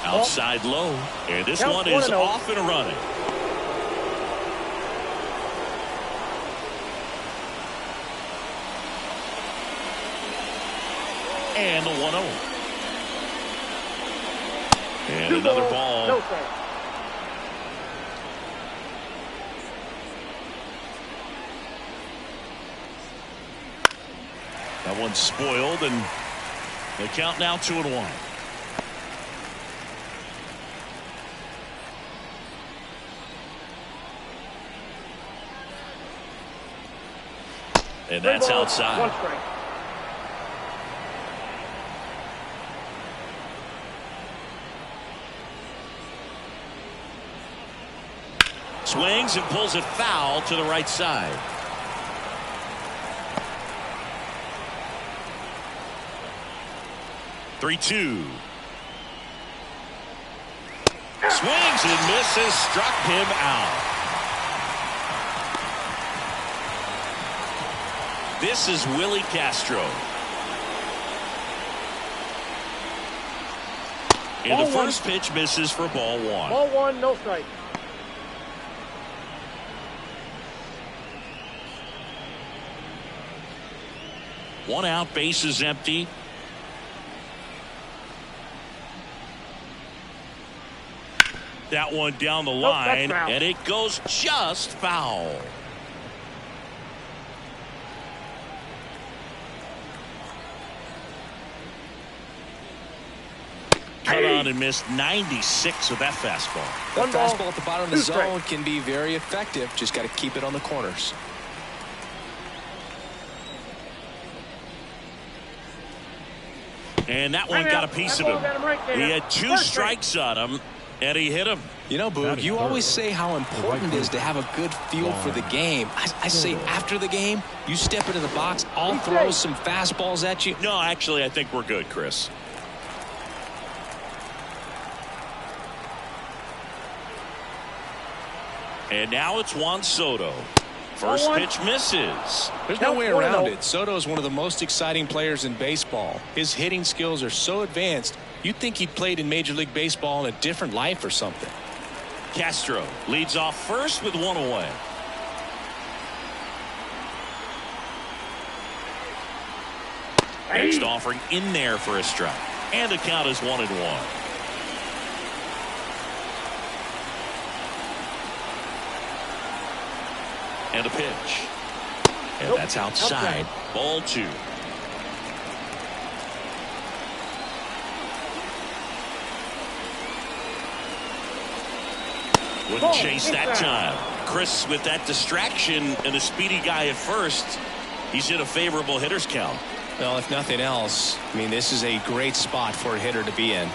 Outside low. And this one is off and running. And the 1-0. And another ball. No strike. That one's spoiled, and the count now 2-1. And that's outside. One strike. Swings and pulls it foul to the right side. Three-two. Swings and misses, struck him out. This is Willie Castro. And the first pitch misses for ball one. Ball one, no strike. One out, bases empty. That one down the line, and it goes just foul. Cut on and missed 96 with that fastball. That fastball at the bottom of the zone can be very effective. Just got to keep it on the corners. And that one got a piece of him. He had two strikes on him, and he hit him. You know, Boog, you always say how important it is to have a good feel for the game. I say after the game, you step into the box, I'll throw some fastballs at you. No, actually, I think we're good, Chris. And now it's Juan Soto. First pitch misses. There's no way around it. Soto is one of the most exciting players in baseball. His hitting skills are so advanced, you'd think he'd played in Major League Baseball in a different life or something. Castro leads off first with one away. Next offering in there for a strike. And the count is 1-1. And a pitch. And that's outside. Ball two. Wouldn't chase that time. Chris, with that distraction and a speedy guy at first, he's in a favorable hitter's count. Well, if nothing else, I mean, this is a great spot for a hitter to be in.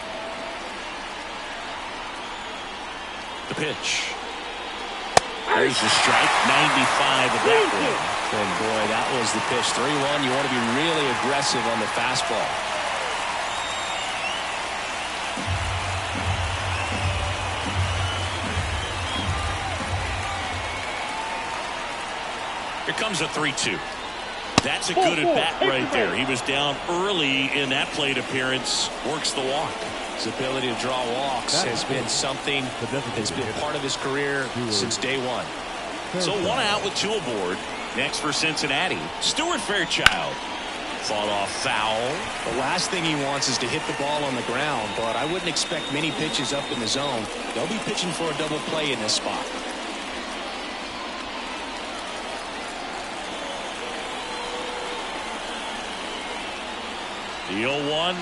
The pitch. There's the strike. 95 of that one. And boy, that was the pitch. 3-1. You want to be really aggressive on the fastball. Here comes a 3-2. That's a good at bat right there. He was down early in that plate appearance. Works the walk. His ability to draw walks has been something that's been part of his career since day one. So one out with two aboard. Next for Cincinnati, Stuart Fairchild. Fought off foul. The last thing he wants is to hit the ball on the ground, but I wouldn't expect many pitches up in the zone. They'll be pitching for a double play in this spot. The 0-1.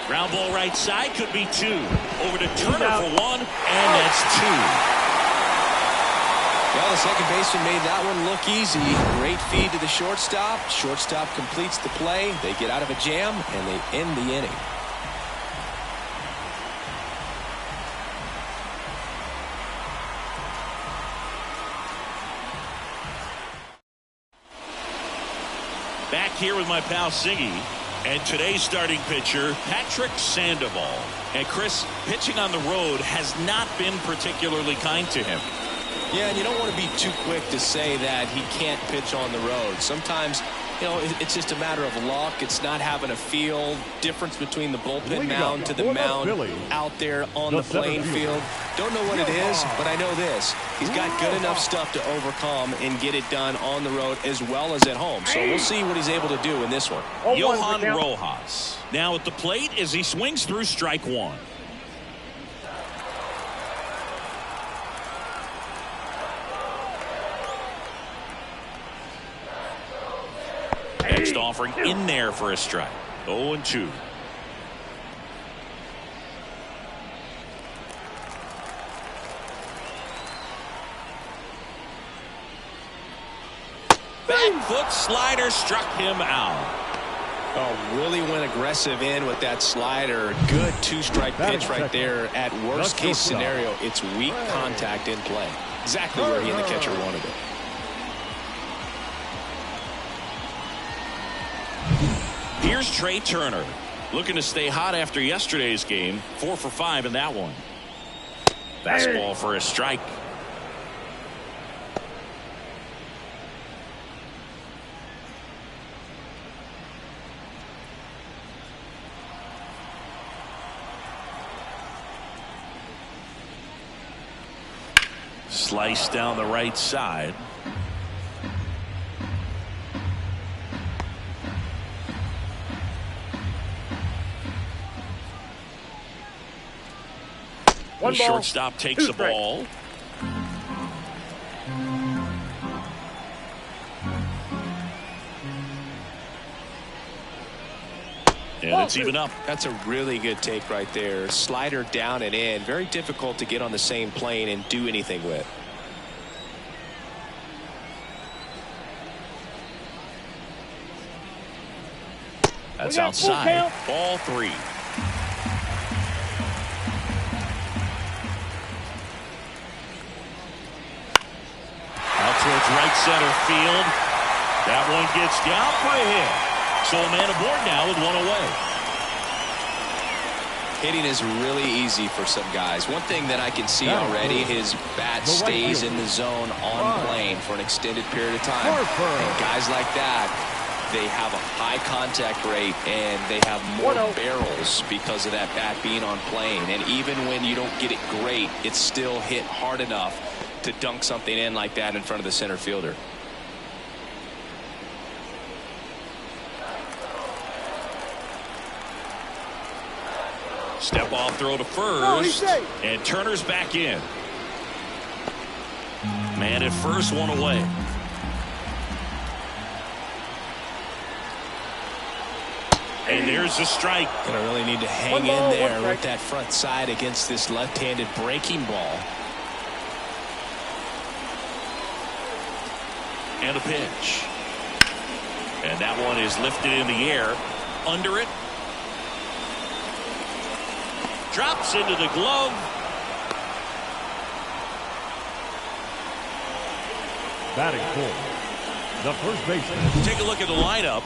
Ground ball right side, could be two. Over to Turner for one, and that's two. Well, the second baseman made that one look easy. Great feed to the shortstop. Shortstop completes the play. They get out of a jam, and they end the inning. Back here with my pal Siggy. And today's starting pitcher, Patrick Sandoval. And Chris, pitching on the road has not been particularly kind to him. Yeah, and you don't want to be too quick to say that he can't pitch on the road. Sometimes You know, it's just a matter of luck. It's not having a feel. Difference between the bullpen mound to the mound out there on the playing field. Don't know what it is, but I know this. He's got good enough stuff to overcome and get it done on the road as well as at home. So we'll see what he's able to do in this one. Johan Rojas now at the plate as he swings through strike one. Next offering in there for a strike. 0-2. Back foot slider struck him out. Oh, really went aggressive in with that slider. Good two-strike pitch right there. At worst case scenario, it's weak contact in play. Exactly where he and the catcher wanted it. Here's Trey Turner looking to stay hot after yesterday's game. 4 for 5 in that one. Fastball for a strike. Slice down the right side. The shortstop takes the ball. And it's even up. That's a really good take right there. Slider down and in. Very difficult to get on the same plane and do anything with. That's outside. Ball 3. Towards right center field. That one gets down for a hit. So a man aboard now with one away. Hitting is really easy for some guys. One thing that I can see already, his bat stays in the zone on plane for an extended period of time. And guys like that, they have a high contact rate and they have more barrels because of that bat being on plane. And even when you don't get it great, it's still hit hard enough to dunk something in like that in front of the center fielder. Step off throw to first. And Turner's back in. Man at first, one away. And there's a strike. Gonna really need to hang in there with that front side against this left-handed breaking ball. And a pitch. And that one is lifted in the air. Under it. Drops into the glove. Batting full. The first baseman. Take a look at the lineup.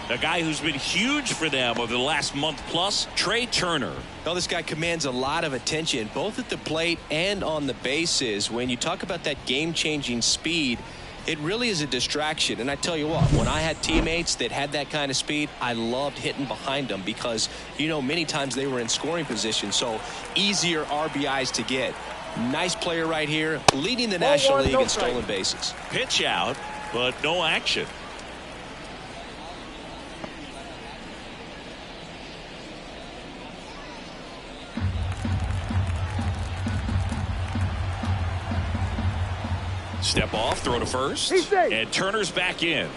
A guy who's been huge for them over the last month plus, Trey Turner. Well, this guy commands a lot of attention, both at the plate and on the bases. When you talk about that game-changing speed, it really is a distraction. And I tell you what, when I had teammates that had that kind of speed, I loved hitting behind them because, you know, many times they were in scoring position. So easier RBIs to get. Nice player right here, leading the National League in stolen bases. Pitch out, but no action. Step off, throw to first, and Turner's back in.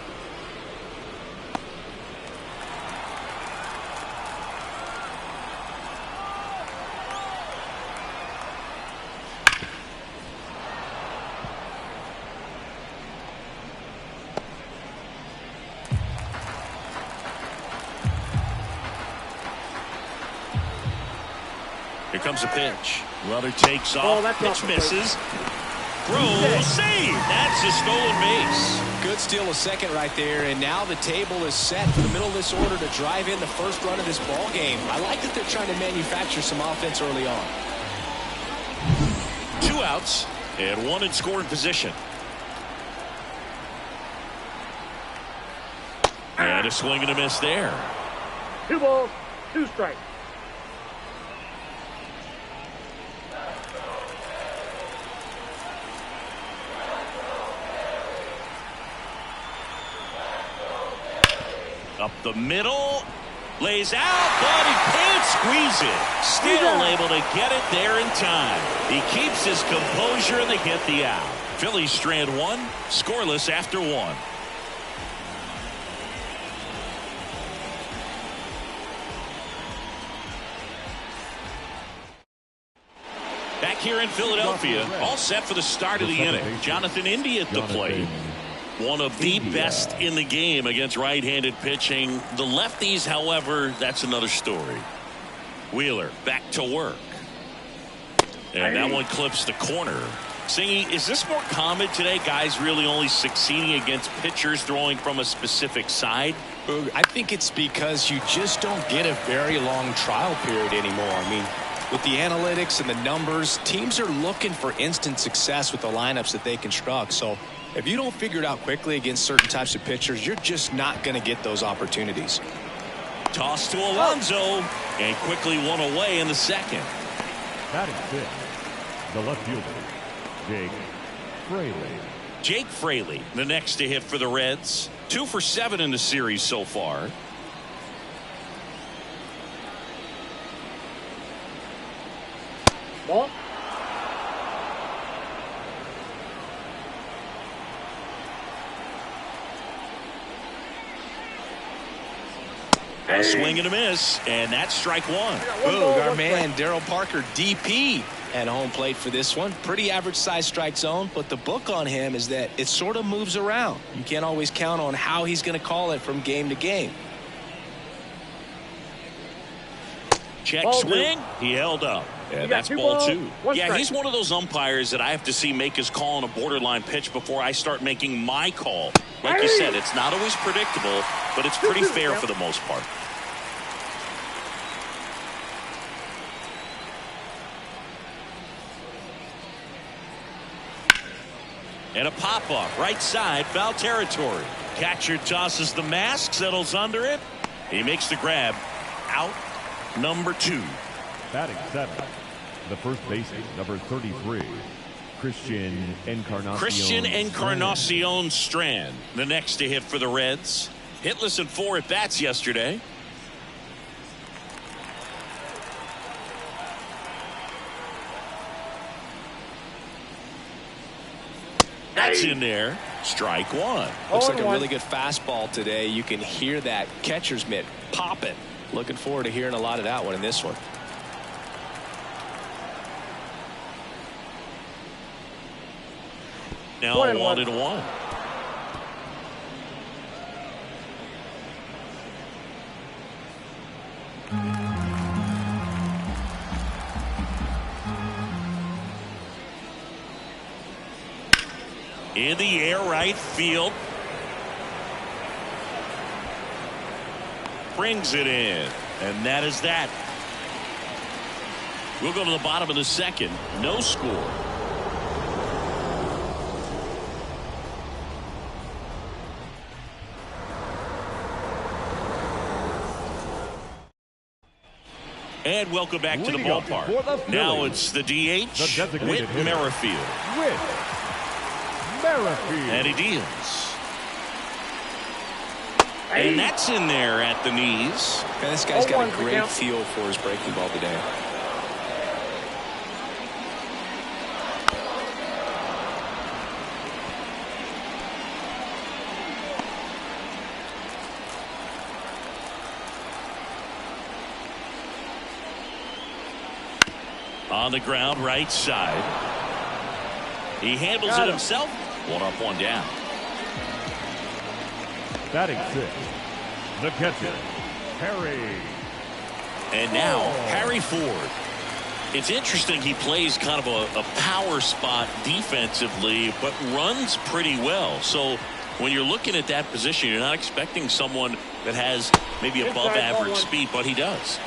Here comes a pitch. Runner takes off, pitch misses. Throw, save. That's a stolen base. Good steal a second right there, and now the table is set for the middle of this order to drive in the first run of this ball game. I like that they're trying to manufacture some offense early on. 2 outs and 1 in scoring position. a swing and a miss there. 2 balls, 2 strikes. Up the middle. Lays out, but he can't squeeze it. Still able to get it there in time. He keeps his composure, and they get the out. Phillies strand 1, scoreless after 1. Back here in Philadelphia, all set for the start of the inning. Jonathan India at the plate. One of the best in the game against right-handed pitching. The lefties, however, that's another story. Wheeler back to work. And that one clips the corner. Singy, is this more common today? Guys really only succeeding against pitchers throwing from a specific side? I think it's because you just don't get a very long trial period anymore. I mean, with the analytics and the numbers, teams are looking for instant success with the lineups that they construct. So if you don't figure it out quickly against certain types of pitchers, you're just not going to get those opportunities. Toss to Alonso, and quickly one away in the second. That is it. The left fielder, Jake Fraley. Jake Fraley, the next to hit for the Reds. 2 for 7 in the series so far. Ball. A swing and a miss, and that's strike 1. Our man Darryl Parker, DP, at home plate for this one. Pretty average size strike zone, but the book on him is that it sort of moves around. You can't always count on how he's going to call it from game to game. Check swing. He held up. And that's ball 2. Yeah, he's one of those umpires that I have to see make his call on a borderline pitch before I start making my call. Like you said, it's not always predictable, but it's pretty fair for the most part. And a pop-up, right side, foul territory. Catcher tosses the mask, settles under it. He makes the grab. Out number 2. Batting 7. The first baseman, number 33, Christian Encarnacion Strand, the next to hit for the Reds. Hitless in 4 at-bats yesterday. That's in there. Strike 1. Looks like a really good fastball today. You can hear that catcher's mitt popping. Looking forward to hearing a lot of that one in this one. Now 1-1. In the air, right field. Brings it in. And that is that. We'll go to the bottom of the second. No score. And welcome back to the ballpark. Now it's the DH, Whit Merrifield. And he deals. And that's in there at the knees. And this guy's got a great feel for his breaking ball today. On the ground, right side. He handles it himself. 1 up, 1 down. Batting 6. The catcher, Harry. And now, Harry Ford. It's interesting he plays kind of a power spot defensively, but runs pretty well. So when you're looking at that position, you're not expecting someone that has maybe above average speed, but he does.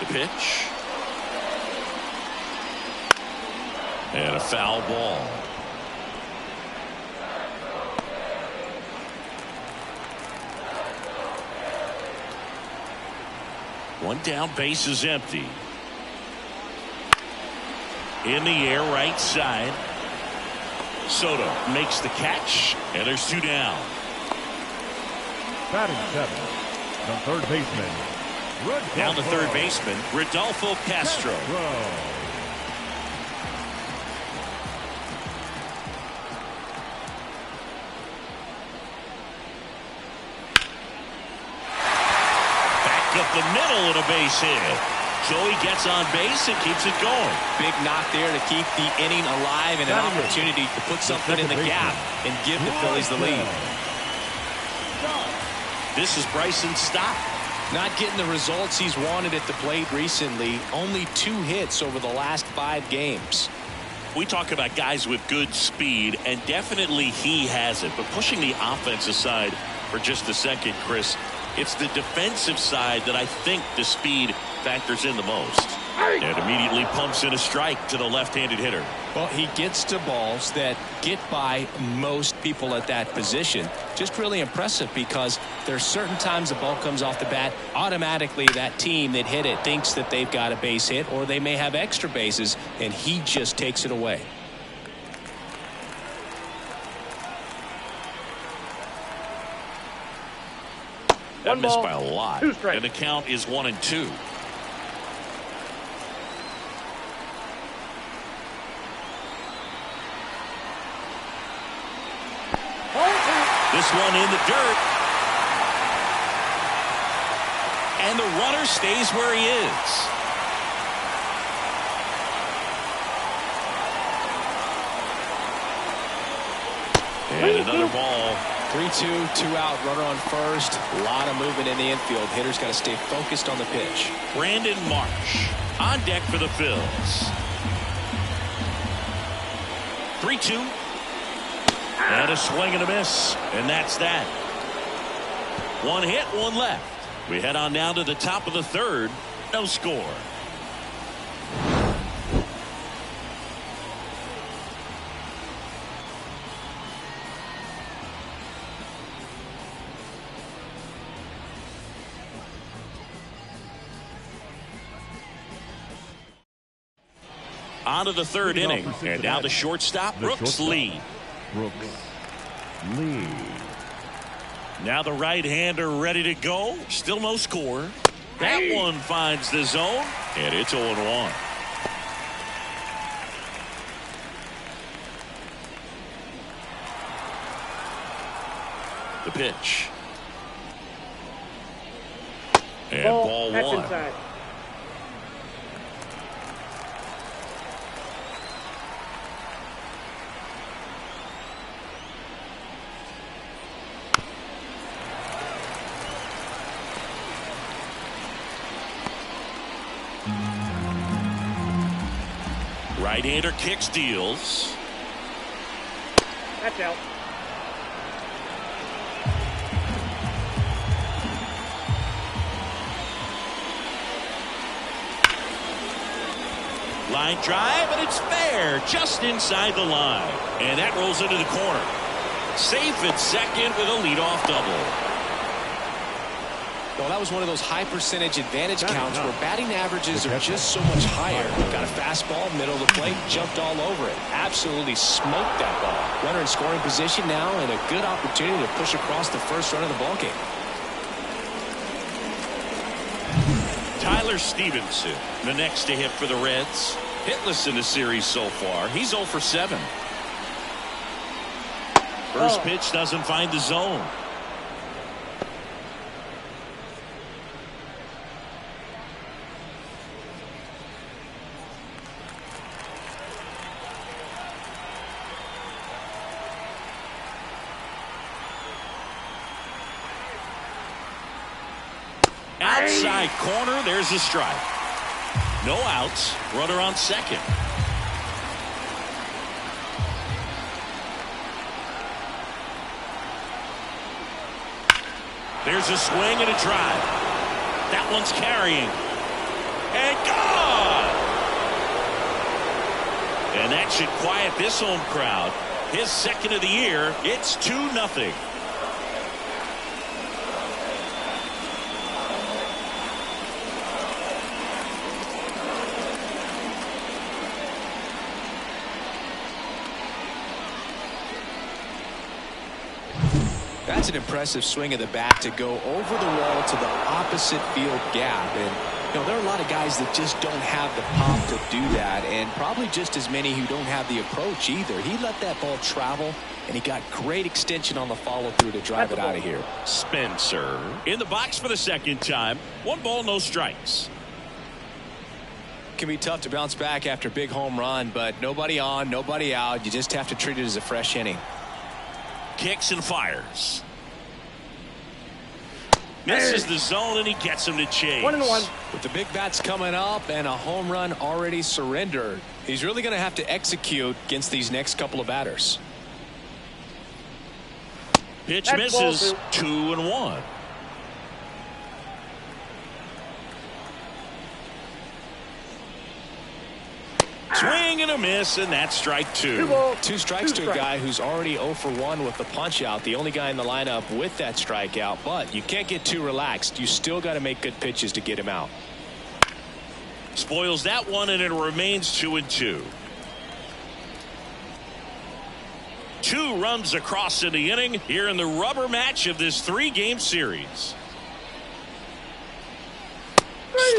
The pitch. And a foul ball. One down, base is empty. In the air, right side. Soto makes the catch, and there's 2 down. Batting 7, the third baseman. Down the third baseman, Rodolfo Castro. Back up the middle and a base hit. Joey gets on base and keeps it going. Big knock there to keep the inning alive and an opportunity to put something in the gap and give the Phillies the lead. This is Bryson's stop. Not getting the results he's wanted at the plate recently. Only 2 hits over the last 5 games. We talk about guys with good speed, and definitely he has it. But pushing the offense aside for just a second, Chris, it's the defensive side that I think the speed factors in the most. And immediately pumps in a strike to the left-handed hitter. Well, he gets to balls that get by most people at that position. Just really impressive because there's certain times the ball comes off the bat, automatically that team that hit it thinks that they've got a base hit or they may have extra bases, and he just takes it away. That missed by a lot. And the count is 1-2. This one in the dirt. And the runner stays where he is. And another ball. 3-2, 2 out, runner on first. A lot of movement in the infield. Hitter's got to stay focused on the pitch. Brandon Marsh on deck for the Phillies. 3-2. And a swing and a miss. And that's that. 1 hit, 1 left. We head on down to the top of the third. No score. On to the third inning. And now the shortstop, Brooks Lee. Now the right-hander ready to go. Still no score. That one finds the zone, and it's 0-1. The pitch. And ball 1. Inside. Right-hander kicks, deals. That's out. Line drive, and it's fair, just inside the line. And that rolls into the corner. Safe at second with a leadoff double. Well, that was one of those high percentage advantage counts where batting averages are just so much higher. Got a fastball, middle of the plate, jumped all over it. Absolutely smoked that ball. Runner in scoring position now, and a good opportunity to push across the first run of the ballgame. Tyler Stevenson, the next to hit for the Reds. Hitless in the series so far. He's 0 for 7. First pitch doesn't find the zone. Outside corner, there's a strike. No outs, runner on second. There's a swing and a drive. That one's carrying. And gone! And that should quiet this home crowd. His second of the year, it's 2-0. That's an impressive swing of the bat to go over the wall to the opposite field gap. And you know, there are a lot of guys that just don't have the pop to do that, and probably just as many who don't have the approach either. He let that ball travel, and he got great extension on the follow-through to drive it out of here. Spencer in the box for the second time. 1 ball, no strikes. Can be tough to bounce back after a big home run, but nobody on, nobody out. You just have to treat it as a fresh inning. Kicks and fires. Misses the zone, and he gets him to chase. 1-1. With the big bats coming up and a home run already surrendered, he's really going to have to execute against these next couple of batters. Pitch misses. 2-1. Swing and a miss, and that's strike 2. 2 strikes to a guy who's already 0 for 1 with the punch out. The only guy in the lineup with that strikeout, but you can't get too relaxed. You still got to make good pitches to get him out. Spoils that one, and it remains 2-2. 2 runs across in the inning here in the rubber match of this 3-game series.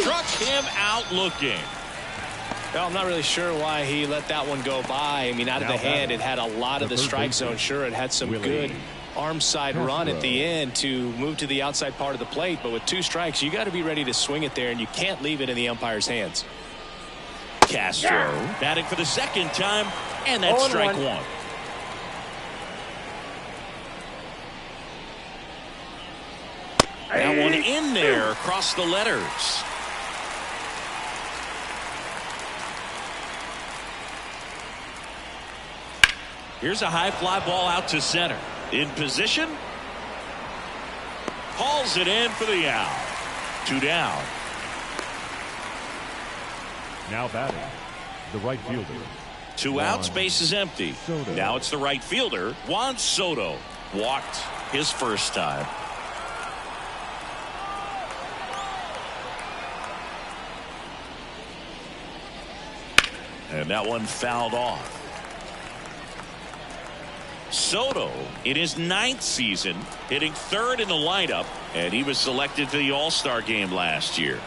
Struck him out looking. Well, I'm not really sure why he let that one go by. I mean, out of the hand, it had a lot of the strike zone. Sure, it had some good arm side run at the end to move to the outside part of the plate, but with 2 strikes, you got to be ready to swing it there, and you can't leave it in the umpire's hands. Castro batting for the second time, and that's strike 1. That one in there across the letters. Here's a high fly ball out to center. In position. Hauls it in for the out. 2 down. Now batting, the right fielder. 2 outs, base is empty. Soto. Now it's the right fielder, Juan Soto. Walked his first time. And that one fouled off. Soto in his 9th season, hitting 3rd in the lineup, and he was selected for the All-Star game last year.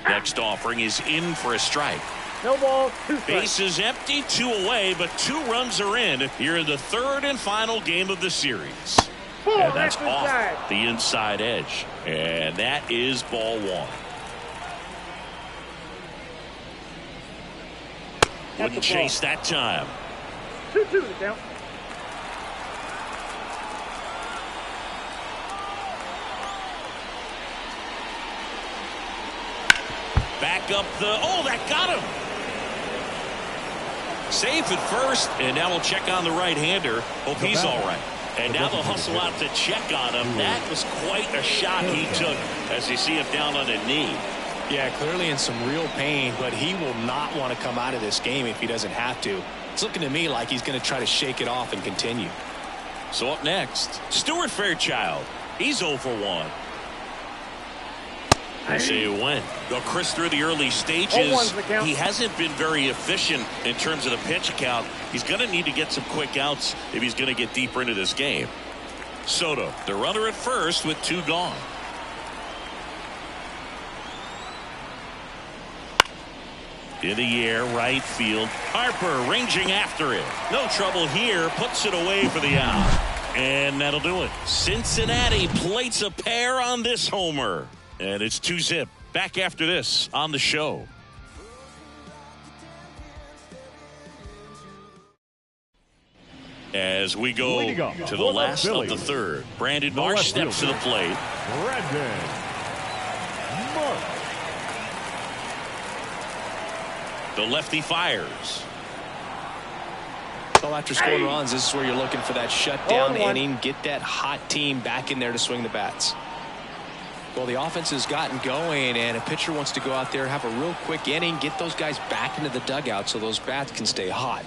Next offering is in for a strike. No ball, 2 strikes. Base is empty, 2 away, but 2 runs are in here in the 3rd and final game of the series. And that's off the inside edge. And that is ball 1. Wouldn't chase that time. 2-2 the count. Back up the, that got him. Safe at first, and now we'll check on the right-hander. Hope he's all right. And now they'll hustle out to check on him. That was quite a shot he took as you see him down on a knee. Yeah, clearly in some real pain, but he will not want to come out of this game if he doesn't have to. It's looking to me like he's going to try to shake it off and continue. So up next, Stuart Fairchild. He's 0 for 1. I say when. Go Chris through the early stages. He hasn't been very efficient in terms of the pitch count. He's going to need to get some quick outs if he's going to get deeper into this game. Soto, the runner at first with 2 gone. In the air, right field. Harper ranging after it. No trouble here. Puts it away for the out. And that'll do it. Cincinnati plates a pair on this homer. And it's 2-zip. Back after this on the show. As we go to the last of the 3rd. Brandon Marsh steps to the plate. Brandon Marsh. The lefty fires. Well, after scoring runs, this is where you're looking for that shutdown inning. Get that hot team back in there to swing the bats. Well, the offense has gotten going, and a pitcher wants to go out there, have a real quick inning, get those guys back into the dugout so those bats can stay hot.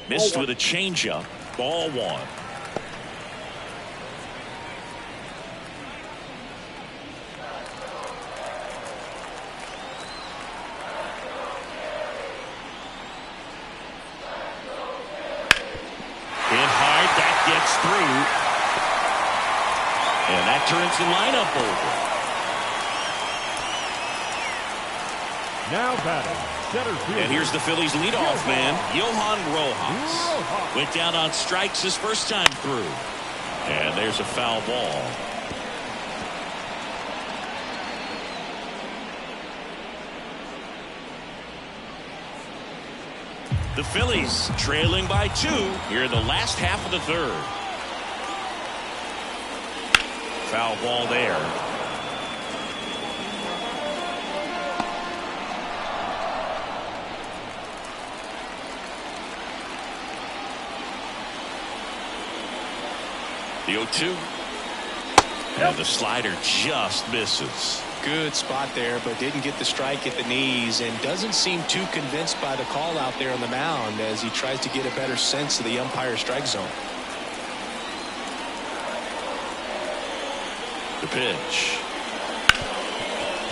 Missed with a changeup. Ball 1. And that turns the lineup over. Now batting, center field. And here's the Phillies leadoff man, Johan Rojas. Went down on strikes his first time through. And there's a foul ball. The Phillies trailing by 2 here in the last half of the third. Foul ball there. The 0-2. And the slider just misses. Good spot there, but didn't get the strike at the knees, and doesn't seem too convinced by the call out there on the mound as he tries to get a better sense of the umpire strike zone. The pitch.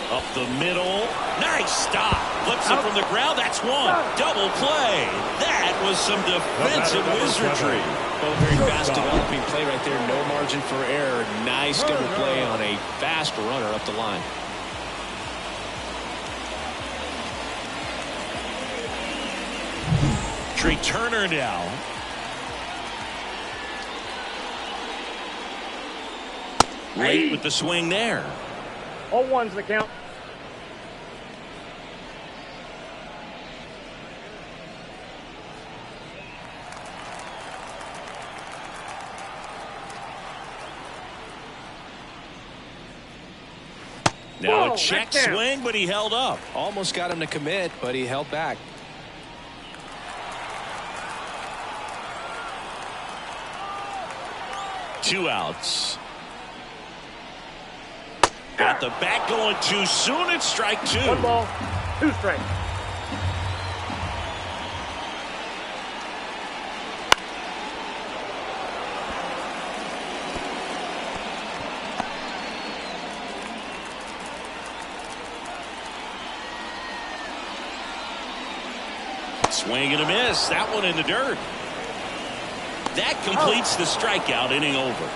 Up the middle. Nice stop. Flips it from the ground. That's one. Double play. That was some defensive wizardry. Oh, very fast developing play right there. No margin for error. Nice double play on a fast runner up the line. Trey Turner now. Late with the swing there. 0-1's the count. Now a check swing, but he held up. Almost got him to commit, but he held back. Two outs. Got the bat going too soon. It's strike 2. 1 ball, 2 strikes. Swing and a miss. That one in the dirt. That completes the strikeout, inning over.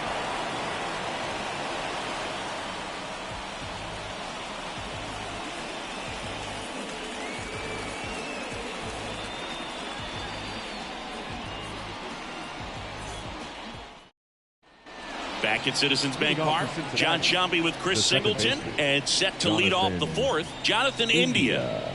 Back at Citizens Bank Park, John Sciambi with Chris Singleton, and set to lead off the fourth, Jonathan India.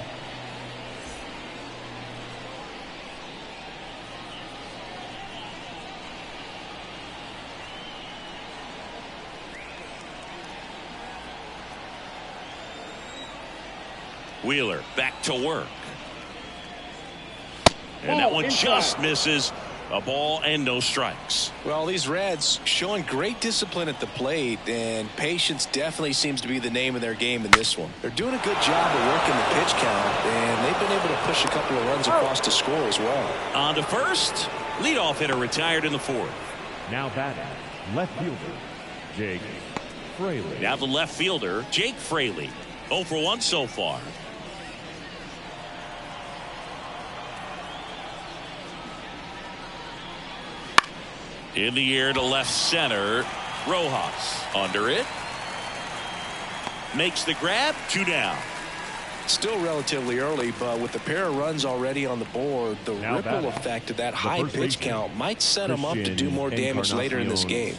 Wheeler back to work. And that one just misses. A ball and no strikes. Well, these Reds showing great discipline at the plate, and patience definitely seems to be the name of their game in this one. They're doing a good job of working the pitch count, and they've been able to push a couple of runs across to score as well. On to first. Leadoff hitter retired in the fourth. Now batting, left fielder, Jake Fraley. Now the left fielder, Jake Fraley. 0 for 1 so far. In the air to left center. Rojas under it. Makes the grab. 2 down. Still relatively early, but with the pair of runs already on the board, the ripple effect of that high pitch count might set him up to do more damage later in this game.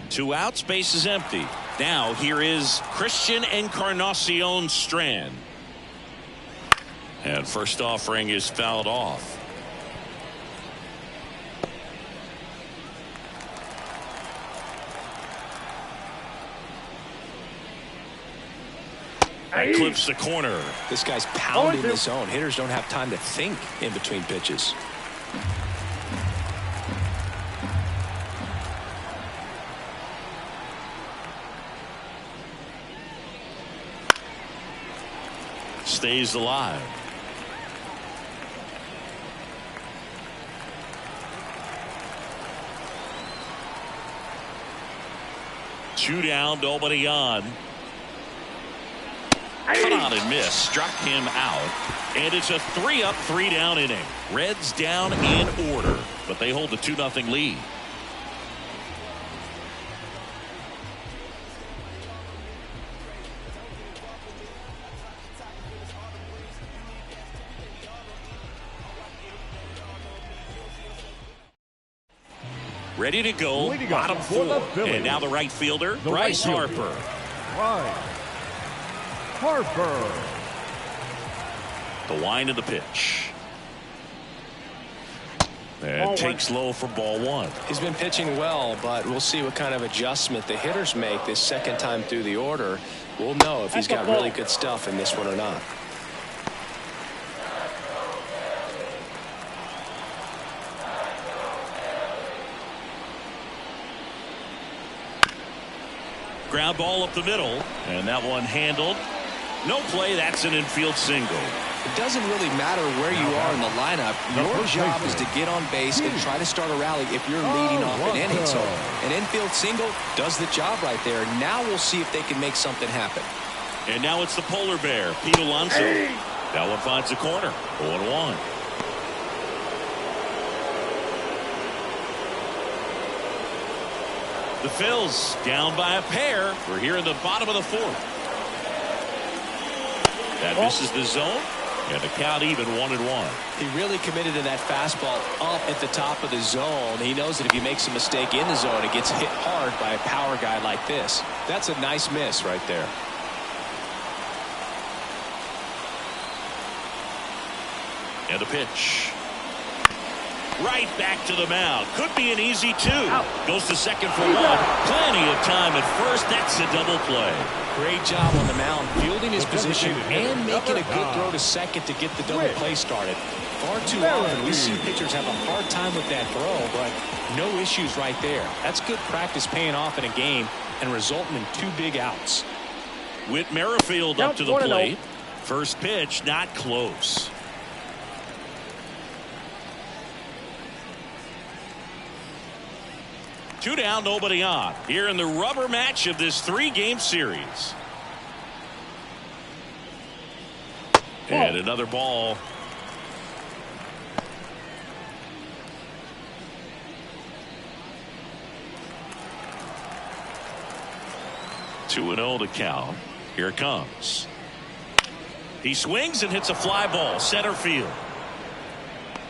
2 outs, base is empty. Now here is Christian Encarnacion Strand. And first offering is fouled off. Clips the corner. This guy's pounding the zone. Hitters don't have time to think in between pitches. Stays alive. Two down, nobody on. Cut on and miss. Struck him out. And it's a 3-up, 3-down inning. Reds down in order, but they hold the 2-0 lead. Ready to go. Bottom four. And now the right fielder, Bryce Harper. Harper. The wind of the pitch. And takes low for ball one. He's been pitching well, but we'll see what kind of adjustment the hitters make this second time through the order. We'll know if he's got really good stuff in this one or not. Ground ball up the middle, and that one handled. No play. That's an infield single. It doesn't really matter where you are in the lineup. Your job is to get on base and try to start a rally if you're leading off an inning. So an infield single does the job right there. Now we'll see if they can make something happen. And now it's the polar bear, Pete Alonso. That one finds the corner. 0-1. The Phillies down by a pair. We're here in the bottom of the fourth. That misses the zone. And the count even 1-1. He really committed to that fastball up at the top of the zone. He knows that if he makes a mistake in the zone, it gets hit hard by a power guy like this. That's a nice miss right there. And the pitch. Right back to the mound. Could be an easy two. Goes to second for one. Plenty of time at first. That's a double play. Great job on the mound, fielding his position and making a good throw to second to get the double play started. Far too often we see pitchers have a hard time with that throw, but no issues right there. That's good practice paying off in a game and resulting in 2 big outs. Whit Merrifield up to the plate. First pitch not close. Two down, nobody on. Here in the rubber match of this 3-game series. And another ball. Two and 0 to count. Here it comes. He swings and hits a fly ball. Center field.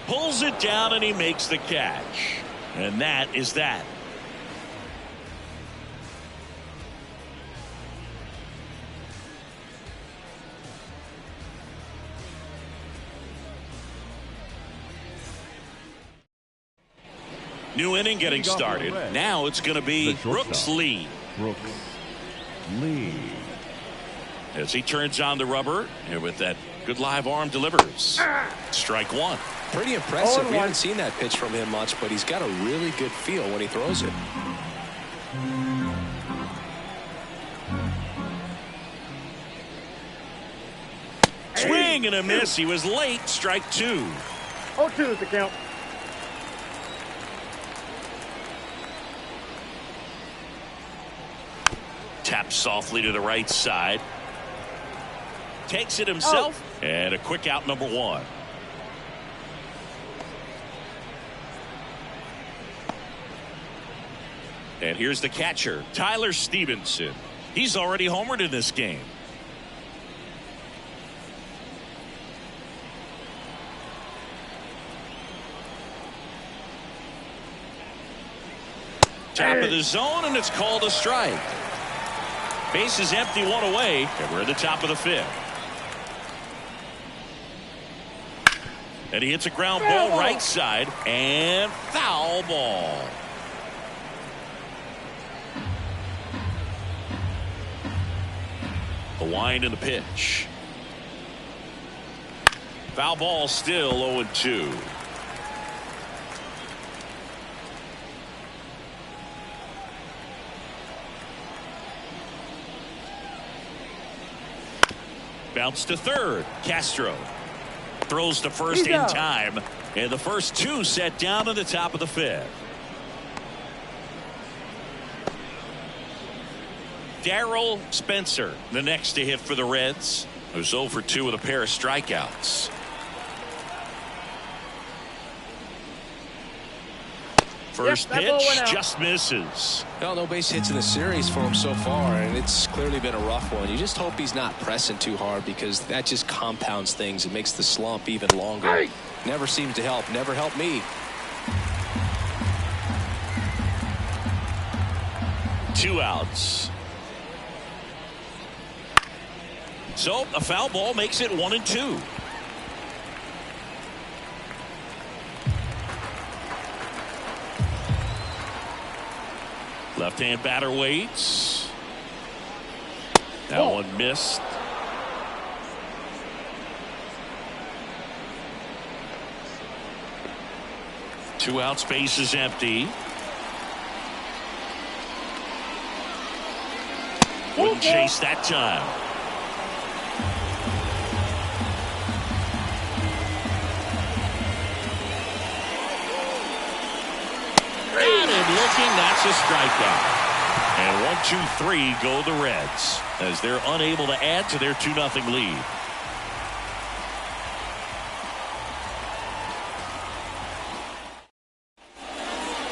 Pulls it down and he makes the catch. And that is that. New inning getting started. Now it's going to be Brooks Lee. Brooks Lee. As he turns on the rubber, and with that good live arm delivers. Strike one. Pretty impressive. We haven't seen that pitch from him much, but he's got a really good feel when he throws it. Swing and a miss. He was late. Strike two. 0-2 is the count. Taps softly to the right side. Takes it himself. And a quick out, number one. And here's the catcher, Tyler Stevenson. He's already homered in this game. Top of the zone, and it's called a strike. Base is empty, one away, and we're at the top of the fifth. And he hits a ground ball right side, and foul ball. The wind and the pitch. Foul ball, still 0-2. Bounce to third. Castro throws to first in time, and the first two set down at the top of the fifth. Darrell Spencer, the next to hit for the Reds, who's 0 for 2 with a pair of strikeouts. First pitch just misses. Well, no base hits in the series for him so far, and it's clearly been a rough one. You just hope he's not pressing too hard, because that just compounds things. It makes the slump even longer. Never seems to help. Never helped me. 2 outs. So a foul ball makes it 1-2. Left-hand batter waits. That one missed. Two out, space is empty. Wouldn't chase that time. Got him looking. That's a strikeout. And 1-2-3 go the Reds as they're unable to add to their 2-0 lead.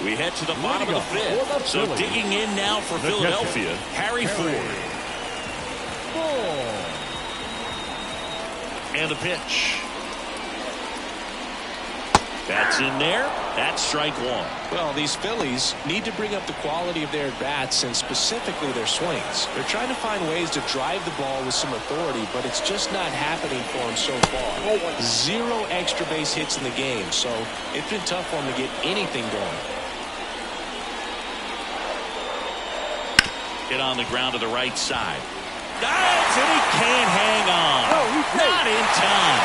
We head to the bottom of the fifth. So digging in now for Philadelphia, Harry Ford. And the pitch. That's in there. That's strike one. Well, these Phillies need to bring up the quality of their at-bats and specifically their swings. They're trying to find ways to drive the ball with some authority, but it's just not happening for them so far. 0 extra base hits in the game, so it's been tough for them to get anything going. Hit on the ground to the right side. Dives and he can't hang on. Not in time.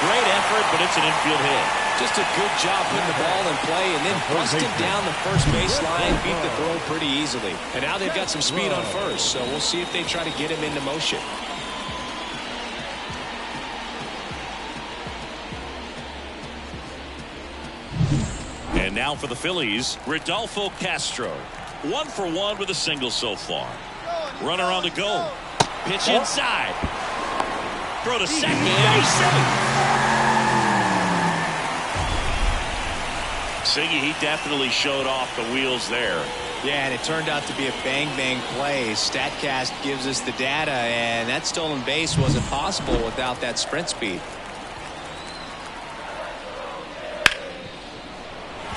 Great effort, but it's an infield hit. Just a good job putting the ball in play and then busting down the first baseline, beat the throw pretty easily. And now they've got some speed on first, so we'll see if they try to get him into motion. And now for the Phillies, Rodolfo Castro. 1 for 1 with a single so far. Runner on the go. Pitch inside. Throw to second. He's safe. Siggy, he definitely showed off the wheels there. Yeah, and it turned out to be a bang-bang play. StatCast gives us the data, and that stolen base wasn't possible without that sprint speed.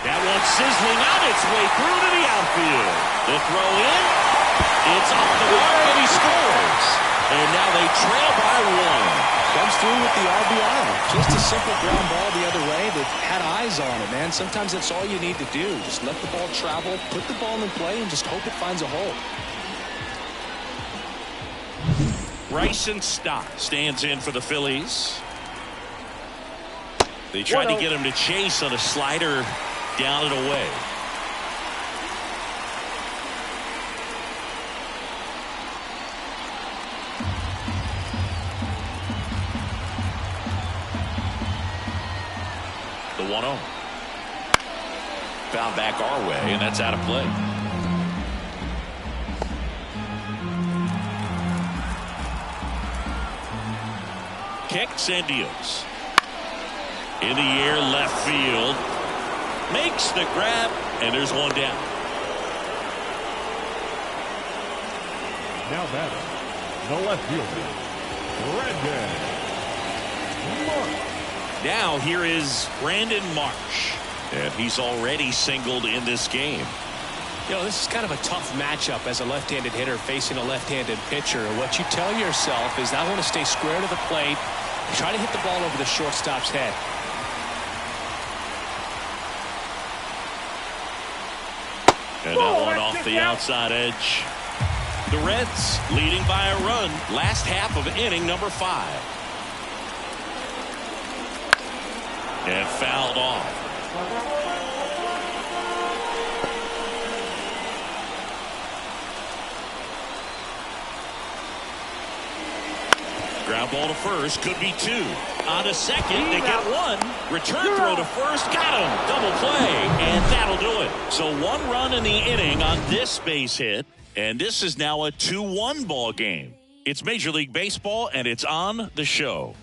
That one sizzling on its way through to the outfield. The throw in. It's off the wire, and he scores. And now they trail by 1. Comes through with the RBI. Just a simple ground ball the other way. They've had eyes on it, man. Sometimes that's all you need to do. Just let the ball travel, put the ball in play, and just hope it finds a hole. Bryson Stott stands in for the Phillies. They tried to get him to chase on a slider down and away. The 1-0. Found back our way, and that's out of play. Kicks and deals. In the air, left field. Makes the grab, and there's one down. Now batting, the left fielder, Brandon Marsh. Now here is Brandon Marsh, and he's already singled in this game. You know, this is kind of a tough matchup as a left-handed hitter facing a left-handed pitcher. What you tell yourself is, I want to stay square to the plate, try to hit the ball over the shortstop's head. And that one off the outside edge. The Reds leading by a run last half of inning number 5. And fouled off. Ground ball to first, could be 2. On to second, they get 1. Return throw to first, got him. Double play, and that'll do it. So 1 run in the inning on this base hit, and this is now a 2-1 ball game. It's Major League Baseball, and it's on the show.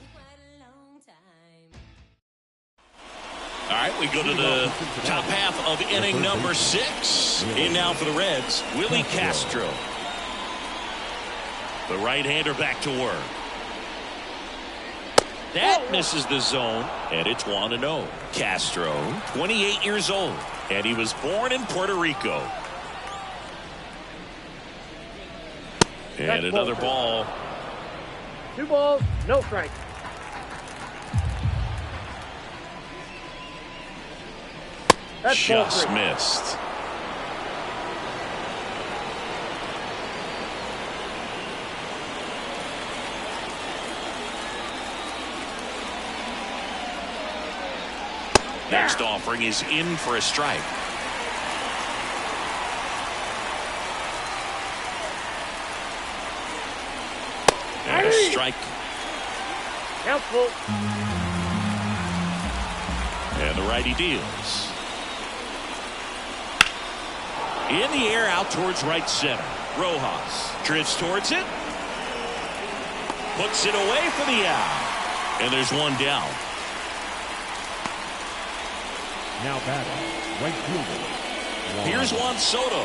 All right, we go to the top half of inning number 6. In now for the Reds, Willie Castro. The right-hander back to work. That misses the zone, and it's 1-0. Castro, 28 years old, and he was born in Puerto Rico. And another ball. 2 balls, no strike. That's just missed. Next offering is in for a strike. And a strike. Count full. And the righty deals. In the air out towards right center. Rojas drifts towards it. Puts it away for the out. And there's one down. Now batting, right fielder. Here's Juan Soto.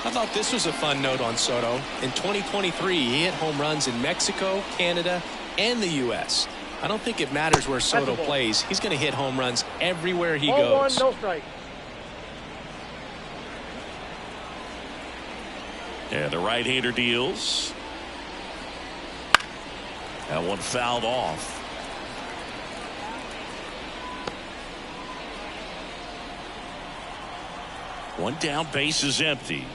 I thought this was a fun note on Soto. In 2023, he hit home runs in Mexico, Canada, and the U.S. I don't think it matters where Soto plays. He's going to hit home runs everywhere he goes. 1, no strike. And the right-hander deals. That one fouled off. One down, base is empty.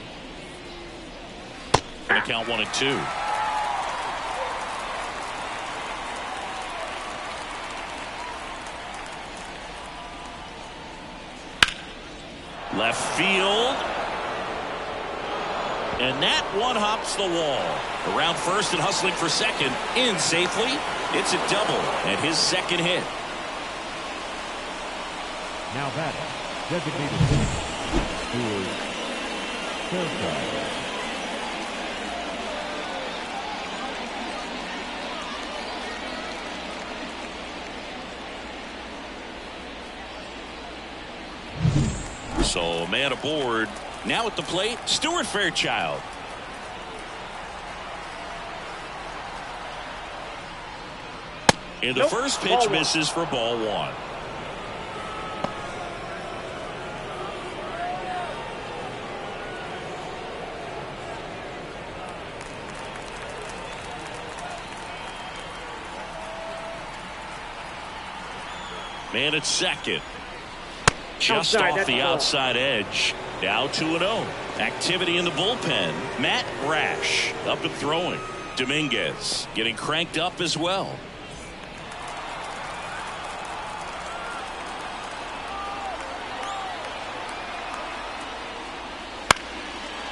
Gonna count 1 and 2. Left field. And that one hops the wall. Around first and hustling for second. In safely. It's a double and his second hit. Now batting, designated hitter. So man aboard. Now at the plate, Stuart Fairchild. And the first pitch misses for ball 1. Man at second. Just off the outside edge. Now 2-0. Activity in the bullpen. Matt Rash up and throwing. Dominguez getting cranked up as well.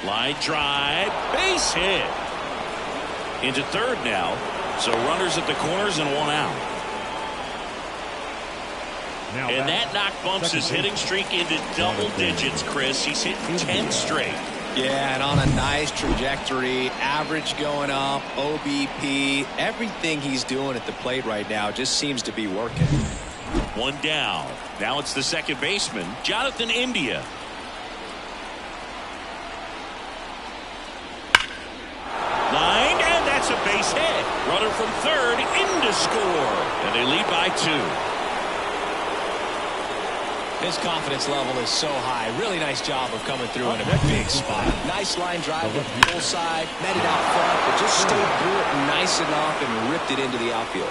Line drive. Base hit. Into third now. So runners at the corners and 1 out. And that knock bumps his hitting streak into double digits, Chris. He's hit 10 straight. Yeah, and on a nice trajectory. Average going up, OBP. Everything he's doing at the plate right now just seems to be working. 1 down. Now it's the second baseman, Jonathan India. Lined, and that's a base hit. Runner from third in to score. And they lead by 2. His confidence level is so high. Really nice job of coming through in a big spot. Nice line drive with the full side. Met it out front, but just stayed through it nice enough and ripped it into the outfield.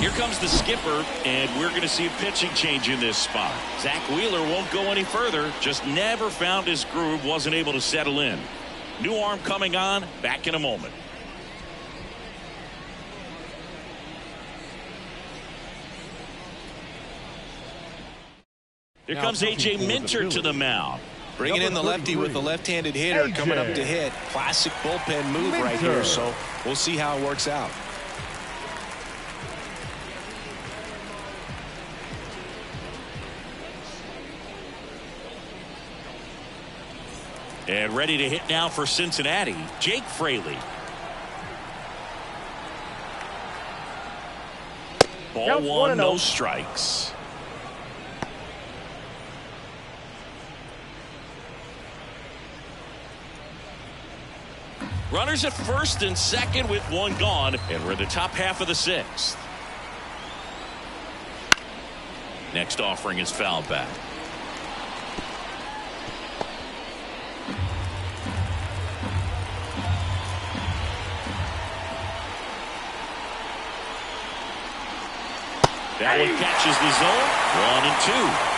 Here comes the skipper, and we're going to see a pitching change in this spot. Zach Wheeler won't go any further. Just never found his groove. Wasn't able to settle in. New arm coming on. Back in a moment. Here comes A.J. Minter to the mound. Bringing in the lefty with the left-handed hitter coming up to hit. Classic bullpen move right here, so we'll see how it works out. And ready to hit now for Cincinnati, Jake Fraley. Ball 1, no strikes. Runners at first and second with 1 gone, and we're in the top half of the 6th. Next offering is fouled back. That one catches the zone. 1-2.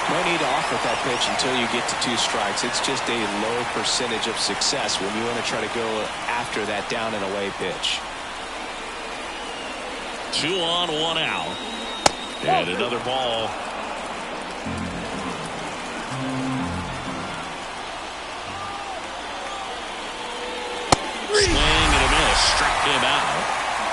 No need to offer that pitch until you get to 2 strikes. It's just a low percentage of success when you want to try to go after that down and away pitch. 2 on, 1 out. And another ball. Swing and a miss. Struck him out.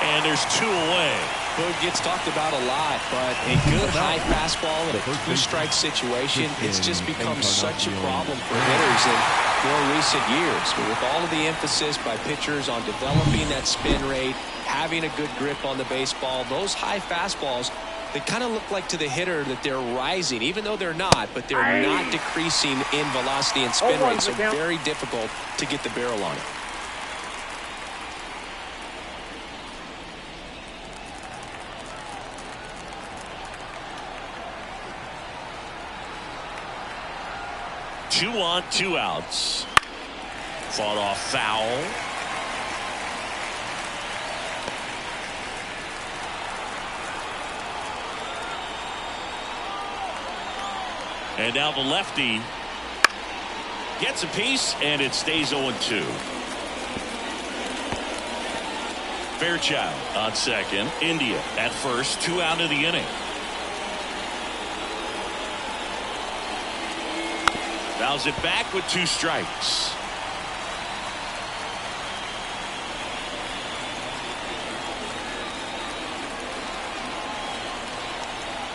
And there's 2 away. Boog gets talked about a lot, but a good high fastball in a 2-strike situation, it's just become such a problem for hitters in more recent years. But with all of the emphasis by pitchers on developing that spin rate, having a good grip on the baseball, those high fastballs, they kind of look like to the hitter that they're rising, even though they're not, but they're not decreasing in velocity and spin rate, so very difficult to get the barrel on it. Two on, 2 outs. Fought off foul. And now the lefty gets a piece, and it stays 0-2. Fairchild on second. India at first. 2 out of the inning. Fouls it back with 2 strikes.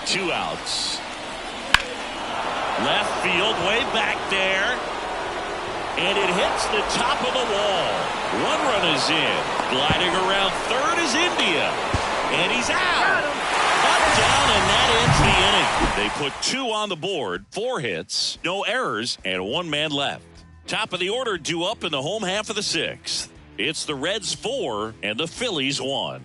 Two outs. Left field, way back there. And it hits the top of the wall. 1 run is in. Gliding around third is India. And he's out. Up, down, and that ends the inning. They put 2 on the board, 4 hits, no errors, and 1 man left. Top of the order due up in the home half of the 6th. It's the Reds 4 and the Phillies 1.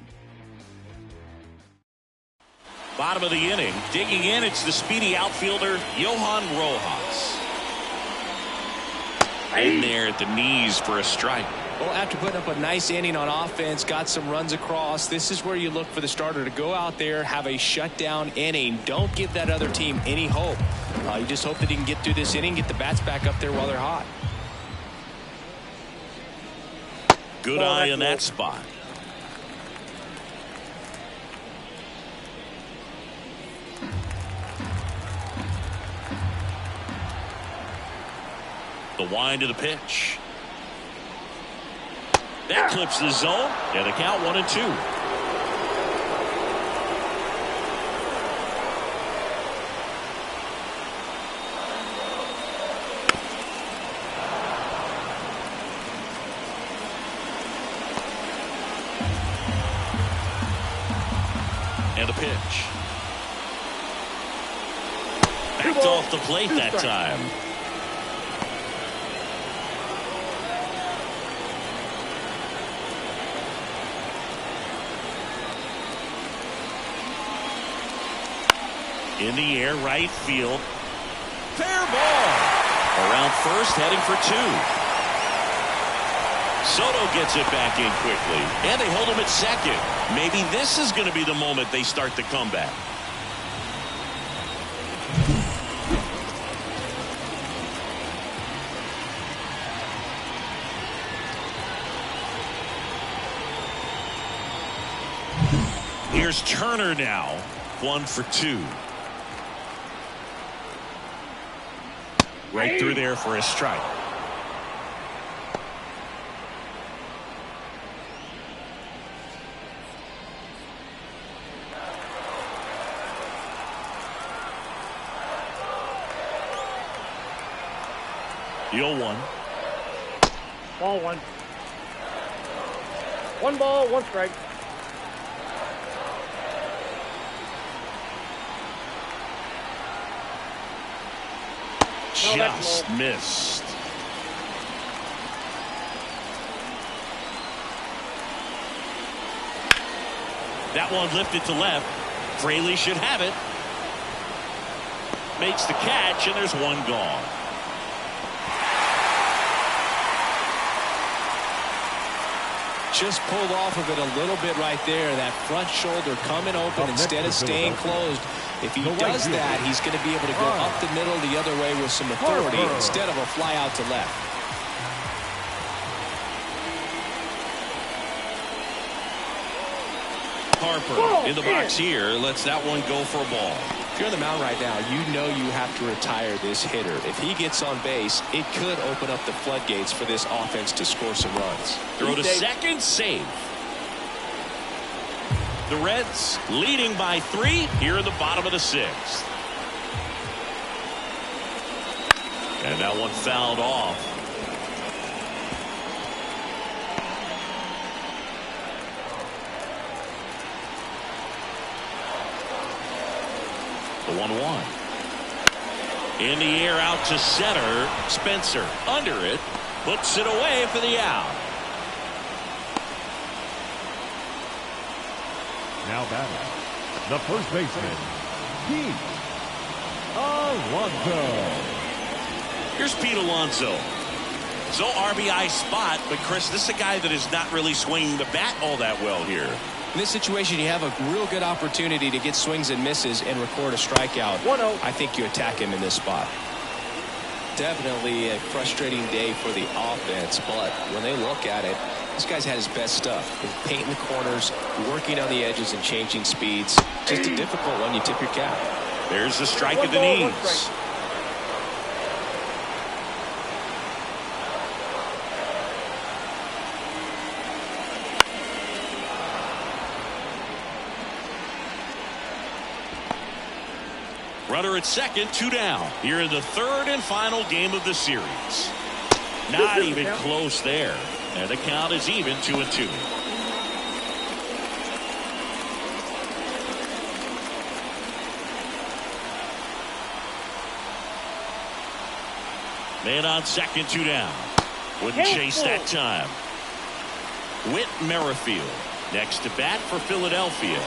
Bottom of the inning, digging in, it's the speedy outfielder, Johan Rojas. In there at the knees for a strike. Well, after putting up a nice inning on offense, got some runs across, this is where you look for the starter to go out there, have a shutdown inning. Don't give that other team any hope. You just hope that he can get through this inning, get the bats back up there while they're hot. Good eye in that spot. The wind of the pitch. That clips the zone, and the count 1-2. And a pitch. Backed off the plate that time. In the air, right field. Fair ball. Around first, heading for 2. Soto gets it back in quickly. And they hold him at second. Maybe this is going to be the moment they start the comeback. Here's Turner now. 1 for 2. Right through there for a strike. The 0-1. Ball 1. 1 ball, 1 strike. Just missed. That one lifted to left. Fraley should have it. Makes the catch, and there's 1 gone. just pulled off of it a little bit right there. That front shoulder coming open instead of staying closed. If he does that, he's going to be able to go up the middle the other way with some authority instead of a fly out to left. Harper in the box here lets that one go for a ball. If you're on the mound right now, you know you have to retire this hitter. If he gets on base, it could open up the floodgates for this offense to score some runs. Throw to second, save. The Reds leading by 3 here in the bottom of the 6th. And that one fouled off. The 1-1. In the air out to center. Spencer under it. Puts it away for the out. Now batting, the first baseman, Pete Alonso. Here's Pete Alonso. So RBI spot, but Chris, this is a guy that is not really swinging the bat all that well here. In this situation, you have a real good opportunity to get swings and misses and record a strikeout. 1-0. I think you attack him in this spot. Definitely a frustrating day for the offense, but when they look at it, this guy's had his best stuff. He's painting the corners, working on the edges and changing speeds. Just a difficult one. You tip your cap. There's the strike at the knees. Runner at second, 2 down. Here in the 3rd and final game of the series. Not even close there. And the count is even 2-2. Man on second, 2 down. Wouldn't chase that time. Whit Merrifield next to bat for Philadelphia.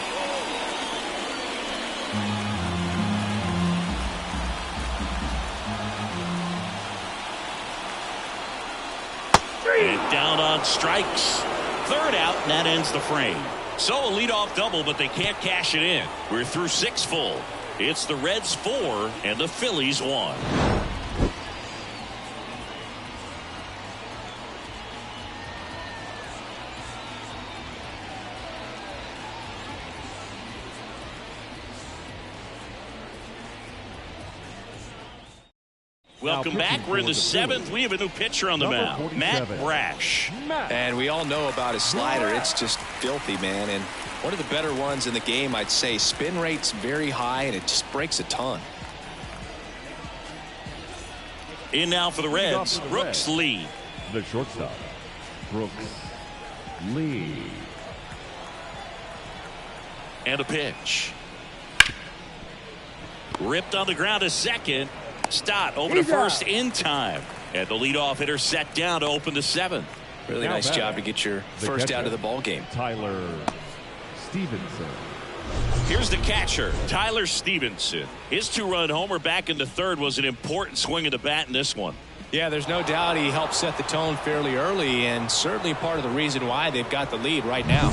And down on strikes. 3rd out, and that ends the frame. So a leadoff double, but they can't cash it in. We're through 6 full. It's the Reds 4 and the Phillies 1. Welcome back. We're in the 7th. We have a new pitcher on the mound, Matt Brash. And we all know about his slider. It's just filthy, man. And one of the better ones in the game, I'd say. Spin rate's very high, and it just breaks a ton. In now for the Reds, Brooks Lee. The shortstop, Brooks Lee. And a pitch. Ripped on the ground to second. Stott over to first in time. And the leadoff hitter set down to open the 7th. Really nice job to get your first out of the ball game. Tyler Stevenson. Here's the catcher, Tyler Stevenson. His 2-run homer back in the 3rd was an important swing of the bat in this one. Yeah, there's no doubt he helped set the tone fairly early, and certainly part of the reason why they've got the lead right now.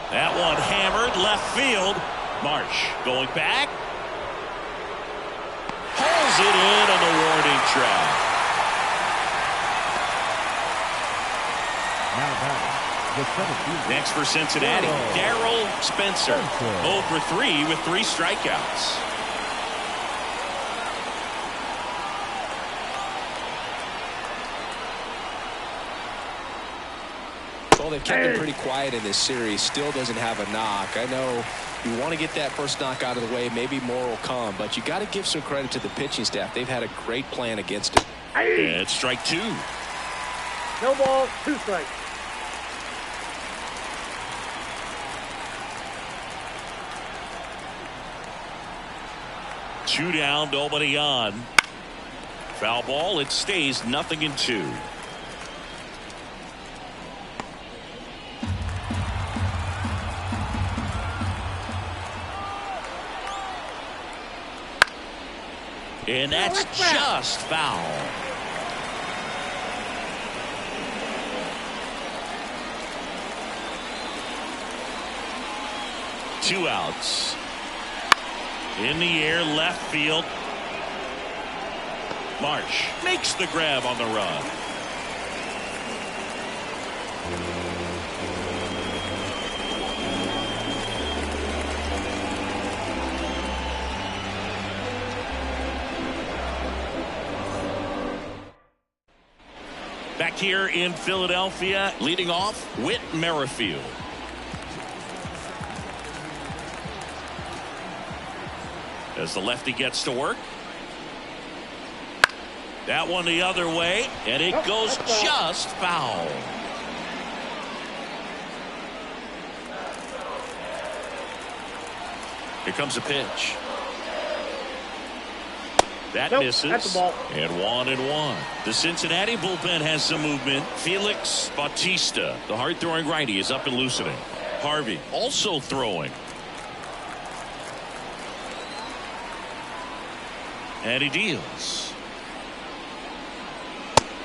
That one hammered left field. Marsh going back. Pulls it in on the warning track. Next for Cincinnati, Darryl Spencer. 0 for 3 with 3 strikeouts. Well, they've kept him pretty quiet in this series. Still doesn't have a knock. I know you want to get that first knock out of the way. Maybe more will come, but you got to give some credit to the pitching staff. They've had a great plan against it. And it's strike 2. No ball, 2 strikes. Two down, nobody on. Foul ball. It stays 0-2. And that's just foul. Two outs. In the air, left field. Marsh makes the grab on the run. Back here in Philadelphia, leading off, Whit Merrifield. As the lefty gets to work. That one the other way, and it goes just foul. Here comes a pitch. That misses. That's the ball. And 1-1. The Cincinnati bullpen has some movement. Felix Bautista, the hard-throwing righty, is up and loosening. Harvey also throwing. And he deals.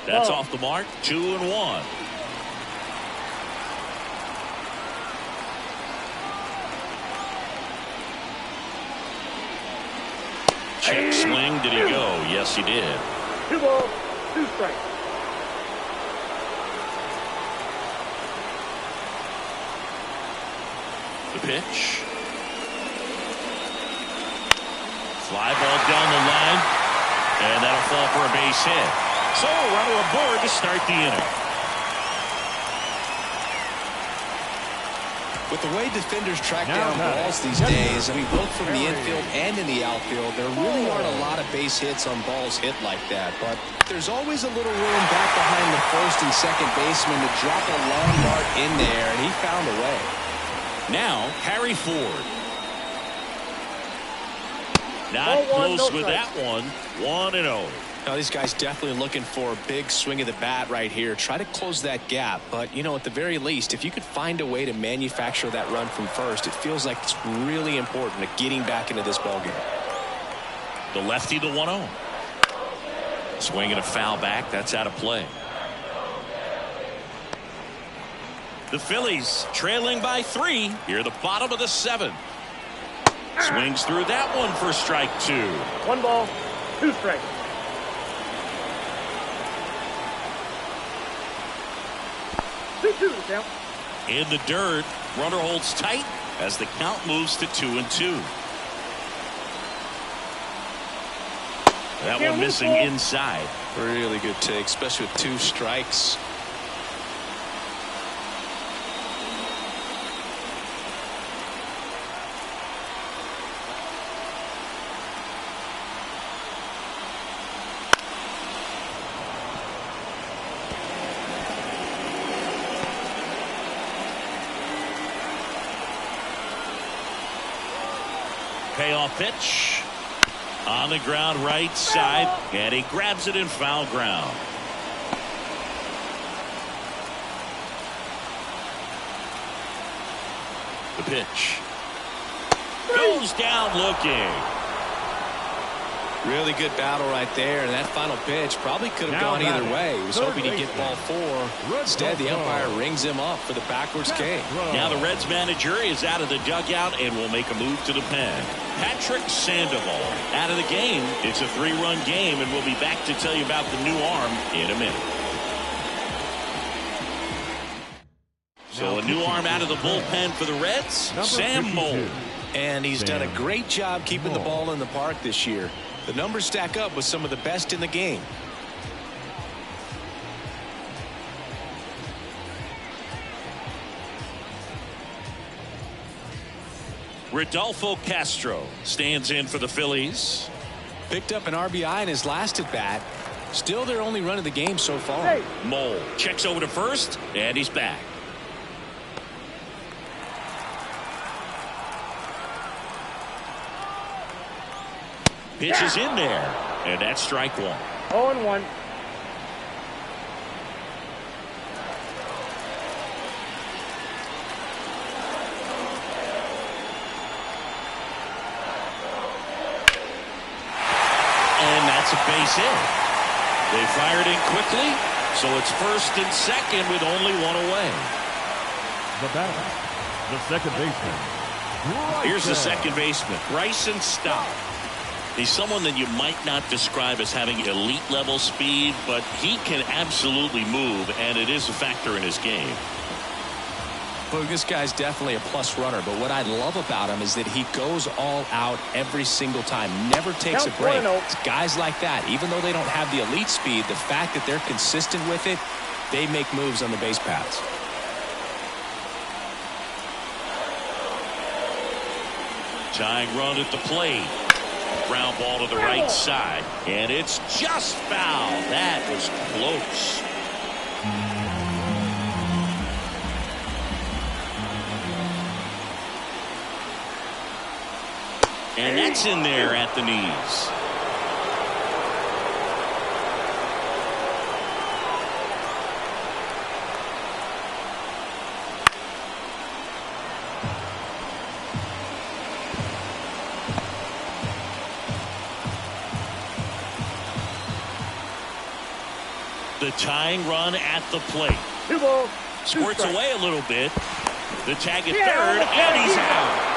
That's off the mark. 2-1. Check swing. Did he go? Yes, he did. 2 balls, 2 strikes. The pitch. Fly ball down the line. And that'll fall for a base hit. So a runner aboard to start the inning. With the way defenders track down balls these days, I mean, both from the infield and in the outfield, there really aren't a lot of base hits on balls hit like that. But there's always a little room back behind the first and second baseman to drop a long dart in there, and he found a way. Now, Harry Ford. Not close with that one. 1-0. Now, these guys definitely looking for a big swing of the bat right here. Try to close that gap. But, you know, at the very least, if you could find a way to manufacture that run from first, it feels like it's really important to getting back into this ballgame. The lefty, the 1-0. Swing and a foul back. That's out of play. The Phillies trailing by 3 here, the bottom of the 7th. Swings through that one for strike 2. 1 ball, 2 strikes. In the dirt, runner holds tight as the count moves to 2-2. That one missing inside. Really good take, especially with 2 strikes. Payoff pitch on the ground right side, and he grabs it in foul ground. The pitch goes down looking. Really good battle right there, and that final pitch probably could have gone either way. He was hoping to get ball 4. Instead, the umpire rings him up for the backwards K. Now the Reds manager is out of the dugout and will make a move to the pen. Patrick Sandoval out of the game. It's a 3-run game, and we'll be back to tell you about the new arm in a minute. So a new arm out of the bullpen for the Reds, Sam Moll. And he's done a great job keeping the ball in the park this year. The numbers stack up with some of the best in the game. Rodolfo Castro stands in for the Phillies. Picked up an RBI in his last at bat. Still their only run of the game so far. Moll checks over to first, and he's back. Pitch is in there, and that's strike 1. 0-1. And a base hit. They fired in quickly, so it's first and second with only one away. The batter, the second baseman. Here's the second baseman, Bryson Stott. He's someone that you might not describe as having elite level speed, but he can absolutely move, and it is a factor in his game. Look, this guy's definitely a plus runner, but what I love about him is that he goes all out every single time, never takes a break. It's guys like that, even though they don't have the elite speed, the fact that they're consistent with it, they make moves on the base paths. Tying run at the plate. Ground ball to the right side, and it's just foul. That was close. And that's in there at the knees. The tying run at the plate. 2 balls. Squirts away a little bit. The tag at third, and he's out.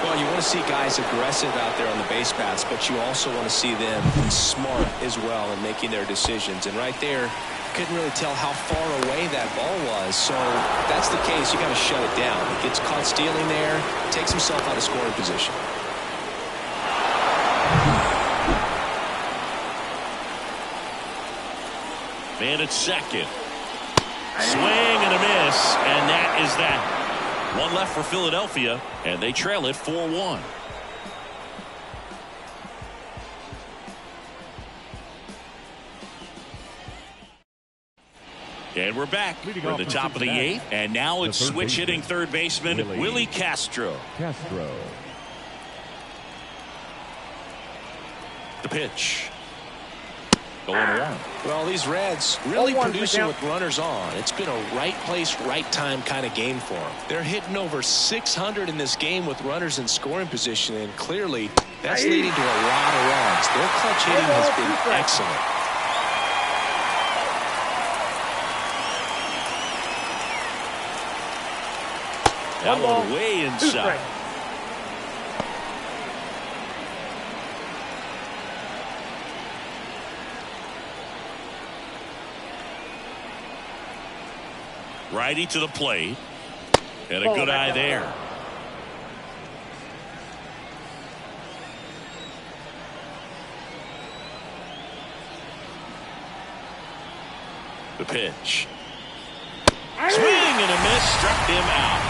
Well, you want to see guys aggressive out there on the base paths, but you also want to see them smart as well in making their decisions. And right there, couldn't really tell how far away that ball was. So if that's the case, you got to shut it down. He gets caught stealing there, takes himself out of scoring position. Man at second. Swing and a miss, and that is that. One left for Philadelphia, and they trail it 4-1. And we're back. We're at the top of the 8th, and now it's switch hitting third baseman Willie Castro. The pitch. Going one. Well, these Reds really producing with runners on. It's been a right place, right time kind of game for them. They're hitting over 600 in this game with runners in scoring position, and clearly that's leading to a lot of runs. Their clutch hitting has been excellent. That one way inside. Righty to the plate. And a good eye there. The pitch. Swing and a miss. Struck him out.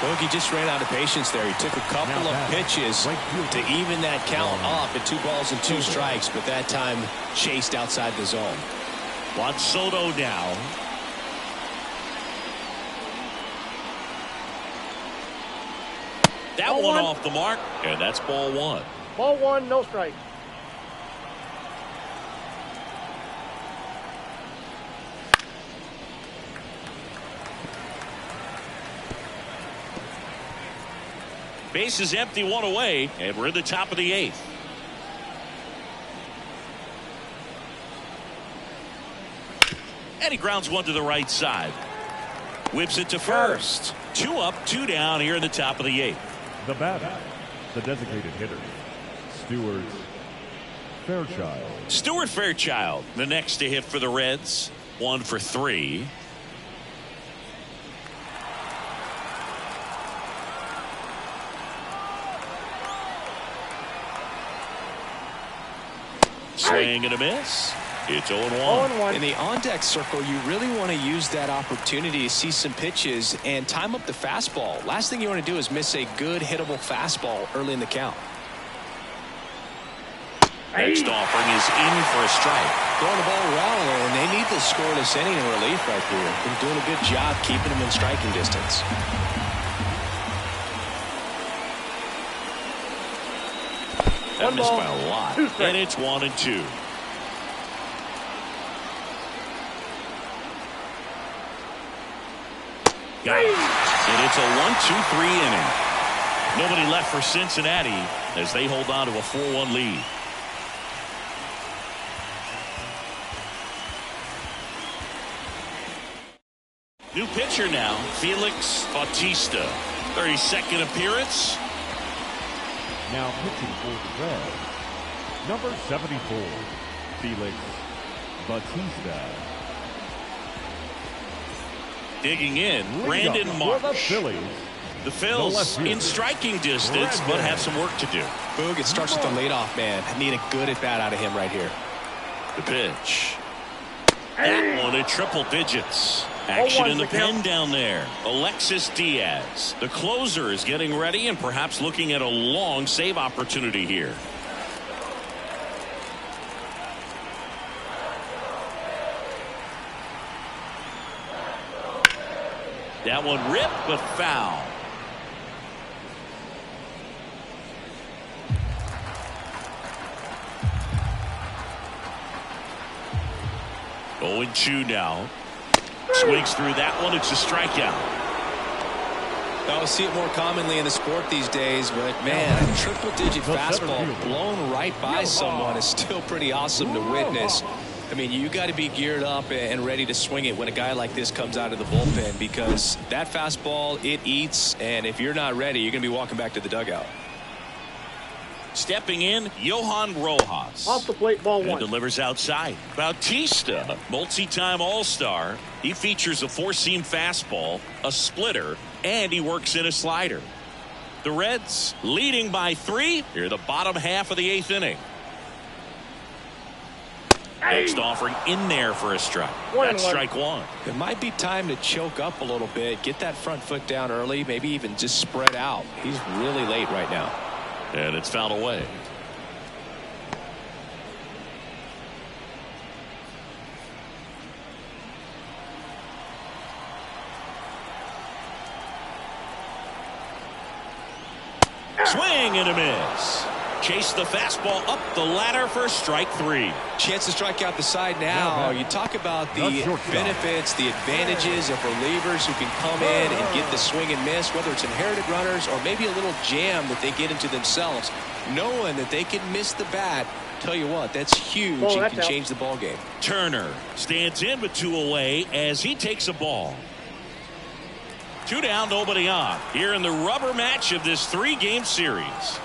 Well, he just ran out of patience there. He took a couple of pitches to even that count up at 2 balls and 2 strikes, but that time chased outside the zone. Juan Soto now. That one off the mark, and that's ball 1. Ball 1, no strike. Base is empty, 1 away, and we're in the top of the 8th. And he grounds one to the right side. Whips it to first. 2 up, 2 down here in the top of the 8th. The batter, the designated hitter, Stuart Fairchild. Stuart Fairchild, the next to hit for the Reds. 1 for 3. Swing and a miss. It's 0-1. In the on-deck circle, you really want to use that opportunity to see some pitches and time up the fastball. Last thing you want to do is miss a good hittable fastball early in the count. Next offering is in for a strike. Throwing the ball well, and they need the scoreless inning in relief right there. Been doing a good job keeping them in striking distance. That missed by a lot. And it's 1 and 2. Got it. And it's a 1-2-3 inning. Nobody left for Cincinnati as they hold on to a 4-1 lead. New pitcher now, Felix Bautista. 32nd appearance. Now pitching for the Reds, number 74, Felix Bautista. Digging in, Brandon For the Marsh. Phillies, The Phils in striking distance, but have some work to do. Boog, it starts with the leadoff man. I need a good at-bat out of him right here. The pitch. That one at triple digits. Action in the pen down there. Alexis Diaz. The closer is getting ready and perhaps looking at a long save opportunity here. That one ripped but foul. Oh, 0-2 now. Swings through that one. It's a strikeout. I'll see it more commonly in the sport these days, but man, a triple-digit fastball blown right by someone is still pretty awesome to witness. I mean, you got to be geared up and ready to swing it when a guy like this comes out of the bullpen, because that fastball, it eats, and if you're not ready, you're going to be walking back to the dugout. Stepping in, Johan Rojas. Off the plate, ball And one. delivers outside. Bautista, multi-time All-Star. He features a four-seam fastball, a splitter, and he works in a slider. The Reds leading by 3 here, the bottom half of the 8th inning. Next offering in there for a strike. That's strike one. It might be time to choke up a little bit, get that front foot down early, maybe even just spread out. He's really late right now. And it's fouled away. Swing and a miss. Chase the fastball up the ladder for strike 3. Chance to strike out the side now. You talk about the benefits, the advantages of relievers who can come in and get the swing and miss, whether it's inherited runners or maybe a little jam that they get into themselves. Knowing that they can miss the bat, tell you what, that's huge and can change the ball game. Turner stands in with 2 away as he takes a ball. 2 down, nobody on. Here in the rubber match of this 3-game series.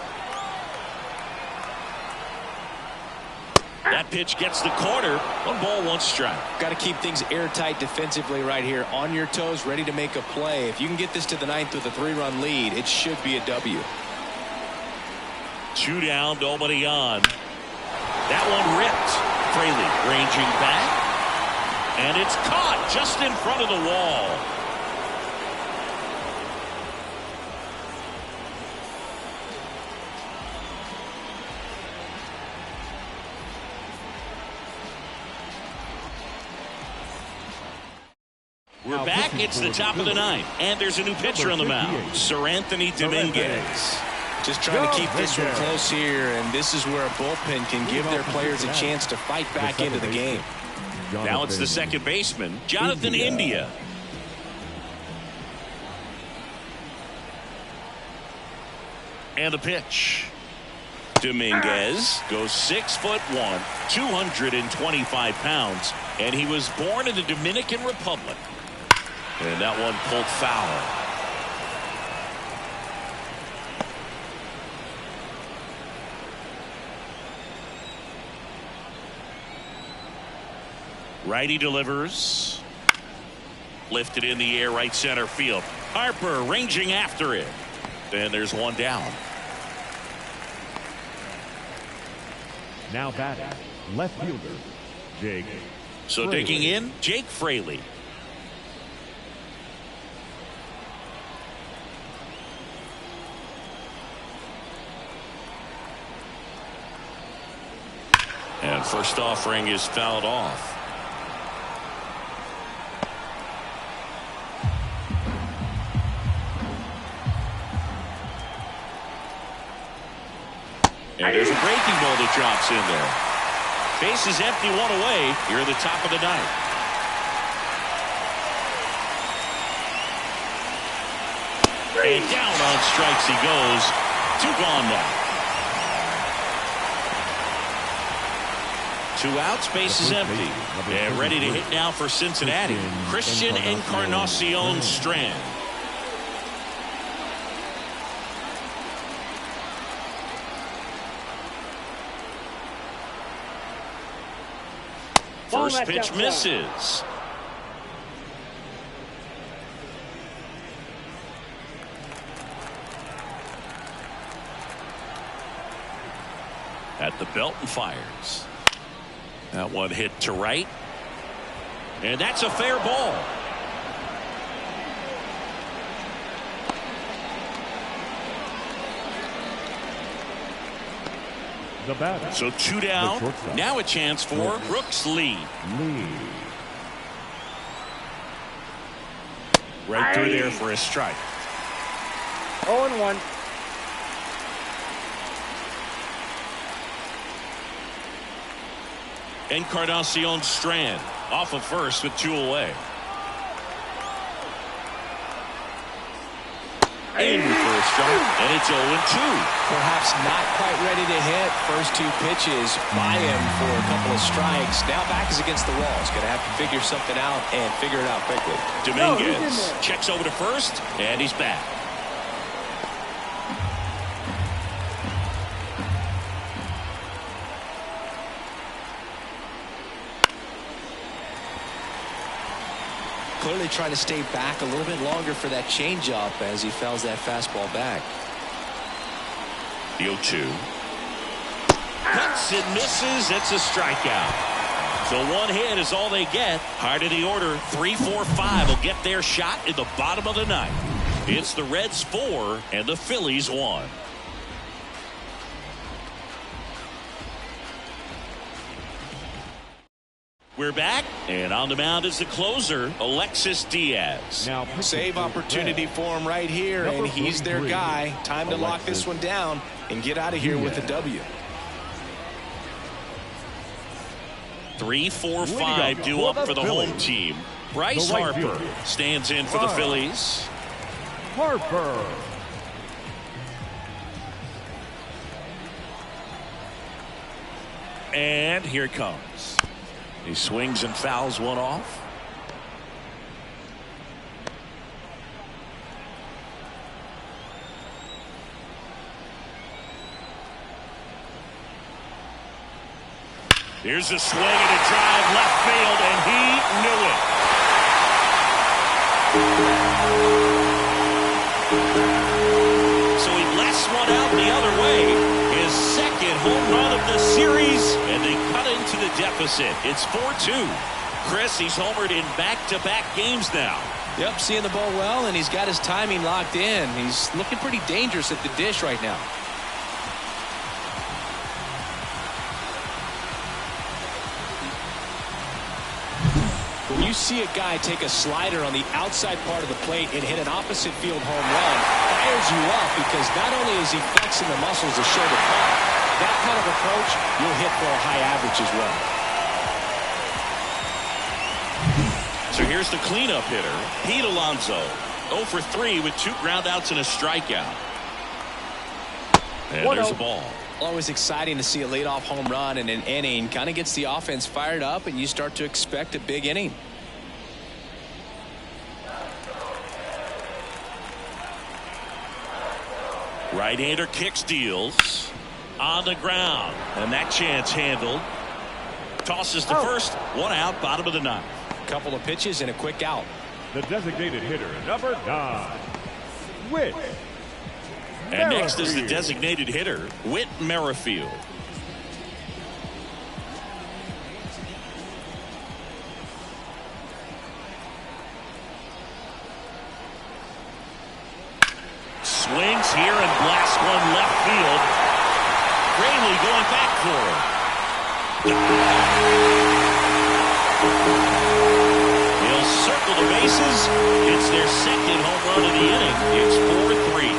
That pitch gets the corner. 1 ball, 1 strike. Got to keep things airtight defensively right here. On your toes, ready to make a play. If you can get this to the 9th with a 3-run lead, it should be a W. 2 down, nobody on. That one ripped. Fraley ranging back. And it's caught just in front of the wall. We're back. It's the top of the 9th. And there's a new pitcher on the mound. Sir Anthony Dominguez. Just trying to keep this one close here, and this is where a bullpen can give their players a chance to fight back into the game. Now it's the second baseman, Jonathan India. And the pitch. Dominguez goes 6'1", 225 pounds, and he was born in the Dominican Republic. And that one pulled foul. Righty delivers. Lifted in the air, right center field. Harper ranging after it. And there's 1 down. Now batting, left fielder, Jake. So Fraley. digging in, Jake Fraley. And first offering is fouled off. And there's a breaking ball that drops in there. Base is empty, 1 away. You're at the top of the 9th. And down on strikes he goes. 2 gone now. 2 outs, base is empty. And ready to hit now for Cincinnati, Christian Encarnacion Strand. First pitch misses. At the belt and fires. That one hit to right. And that's a fair ball. The batter. So 2 down. Now a chance for Brooks Lee. Right through there for a strike. 0-1. Encarnacion Strand off of first with 2 away. In for a strike, and it's 0-2. Perhaps not quite ready to hit. First 2 pitches by him for a couple of strikes. Now back is against the wall. He's going to have to figure something out and figure it out quickly. Dominguez checks over to first, and he's back. Clearly trying to stay back a little bit longer for that changeup as he fouls that fastball back. The 0-2. Cuts and misses. It's a strikeout. So 1 hit is all they get. Heart of the order, 3, 4, 5 will get their shot in the bottom of the 9th. It's the Reds 4 and the Phillies 1. We're back, and on the mound is the closer, Alexis Diaz. Now, save opportunity for him right here, and he's their guy. Time to lock this one down and get out of here with a W. 3, 4, 5 due up for the home team. Bryce Harper stands in for the Phillies. Harper. And here it comes. He swings and fouls one off. Here's a swing and a drive left field, and he knew it. So he blasts one out the other way. His second home run of the series, and they cut into the deficit. It's 4-2. Chris, he's homered in back-to-back games now. Yep, seeing the ball well, and he's got his timing locked in. He's looking pretty dangerous at the dish right now. When you see a guy take a slider on the outside part of the plate and hit an opposite field home run, fires you up because not only is he flexing the muscles to show the pop, that kind of approach you'll hit for a high average as well. So here's the cleanup hitter, Pete Alonso. 0 for 3 with 2 groundouts and a strikeout. And there's a ball. Always exciting to see a leadoff home run in an inning. Kind of gets the offense fired up, and you start to expect a big inning. Right-hander kicks, deals on the ground, and that chance handled. Tosses to first, 1 out, bottom of the 9th. Couple of pitches and a quick out. The designated hitter, number 9, Whit. And next is the designated hitter, Whit Merrifield. Swings here and blasts one left field. Graley going back for it. He'll circle the bases. It's their second home run of the inning. It's 4-3.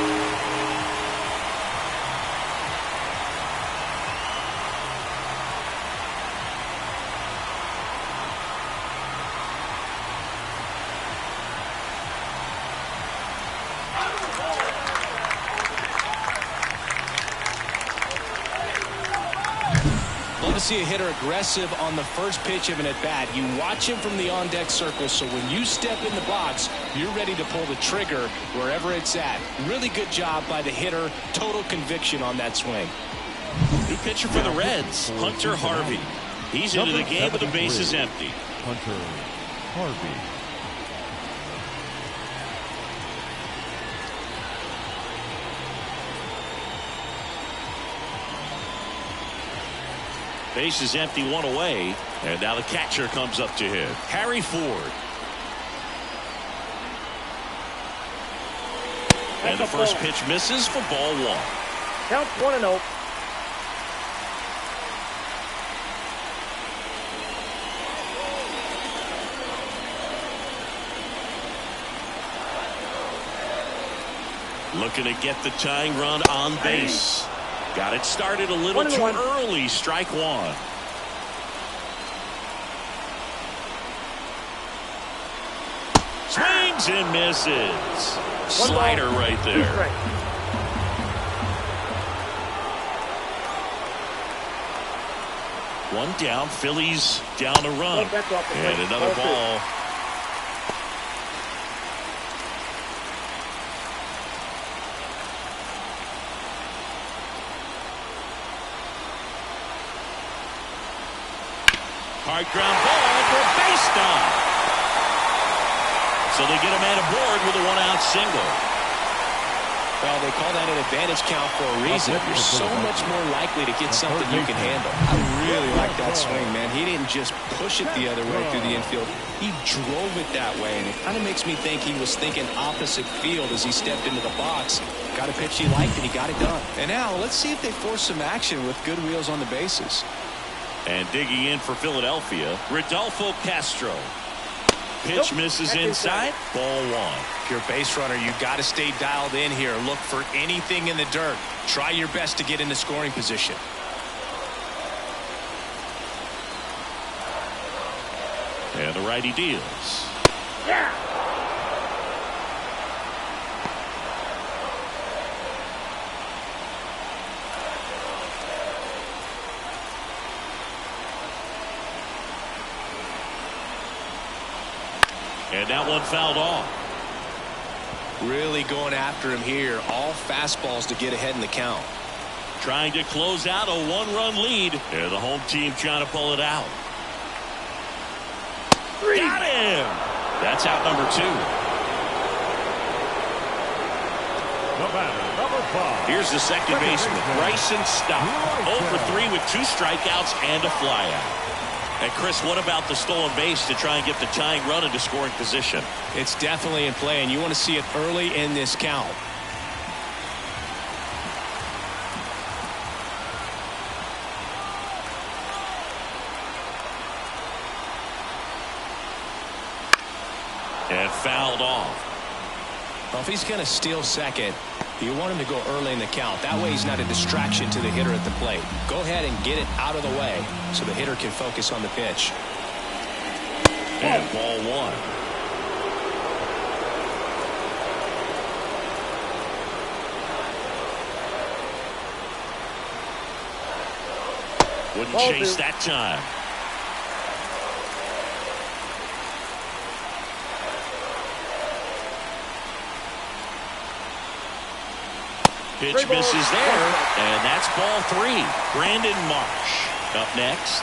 see a hitter aggressive on the first pitch of an at-bat, you watch him from the on-deck circle, so when you step in the box, you're ready to pull the trigger wherever it's at. Really good job by the hitter. Total conviction on that swing. New pitcher for the Reds, Hunter Harvey. He's into the game with the bases empty. Hunter Harvey. Base is empty, one away, and now the catcher comes up to hit. Harry Ford. And the first pitch misses for ball one. Count 1-0. Looking to get the tying run on base. Got it started a little too early. Strike one. Swings and misses. Slider right there. One down. Phillies down a run. And another ball. Hard ground ball for a base stop. So they get a man aboard with a one-out single. Well, they call that an advantage count for a reason. You're so much more likely to get something you can handle. I really like that swing, man. He didn't just push it the other way through the infield. He drove it that way, and it kind of makes me think he was thinking opposite field as he stepped into the box. Got a pitch he liked, and he got it done. And now, let's see if they force some action with good wheels on the bases. And digging in for Philadelphia, Rodolfo Castro. Pitch misses inside. Ball one. If you're a base runner, you got to stay dialed in here. Look for anything in the dirt. Try your best to get into scoring position. And the righty deals. Yeah. And that one fouled off. Really going after him here. All fastballs to get ahead in the count. Trying to close out a one-run lead. And the home team trying to pull it out. Got him! That's out number two. The batter, number 5. Here's the second baseman, Bryson Stott. 0 for 3 with 2 strikeouts and a flyout. And Chris, what about the stolen base to try and get the tying run into scoring position? It's definitely in play, and you want to see it early in this count. And fouled off. Well, if he's going to steal second, you want him to go early in the count. That way he's not a distraction to the hitter at the plate. Go ahead and get it out of the way so the hitter can focus on the pitch. And ball one. Wouldn't chase that time. Pitch misses there, and that's ball 3. Brandon Marsh up next.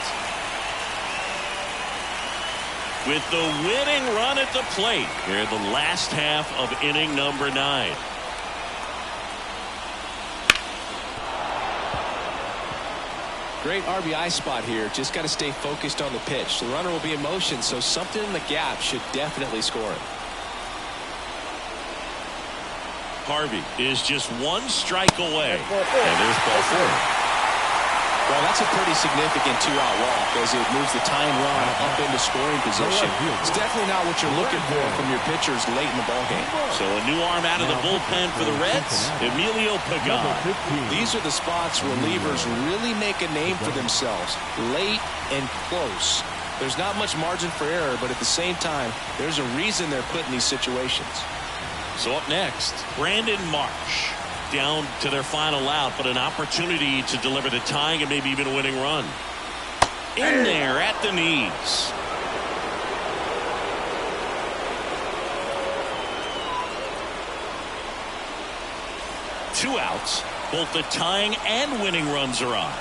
With the winning run at the plate here in the last half of inning number 9. Great RBI spot here. Just got to stay focused on the pitch. The runner will be in motion, so something in the gap should definitely score it. Harvey is just 1 strike away. And there's ball 4. Well, that's a pretty significant 2-out walk as it moves the tying run up into scoring position. It's definitely not what you're looking for from your pitchers late in the ballgame. So a new arm out of the bullpen for the Reds, Emilio Pagan. These are the spots relievers really make a name for themselves, late and close. There's not much margin for error, but at the same time, there's a reason they're put in these situations. So up next, Brandon Marsh. Down to their final out, but an opportunity to deliver the tying and maybe even a winning run. In there at the knees. Two outs. Both the tying and winning runs are on.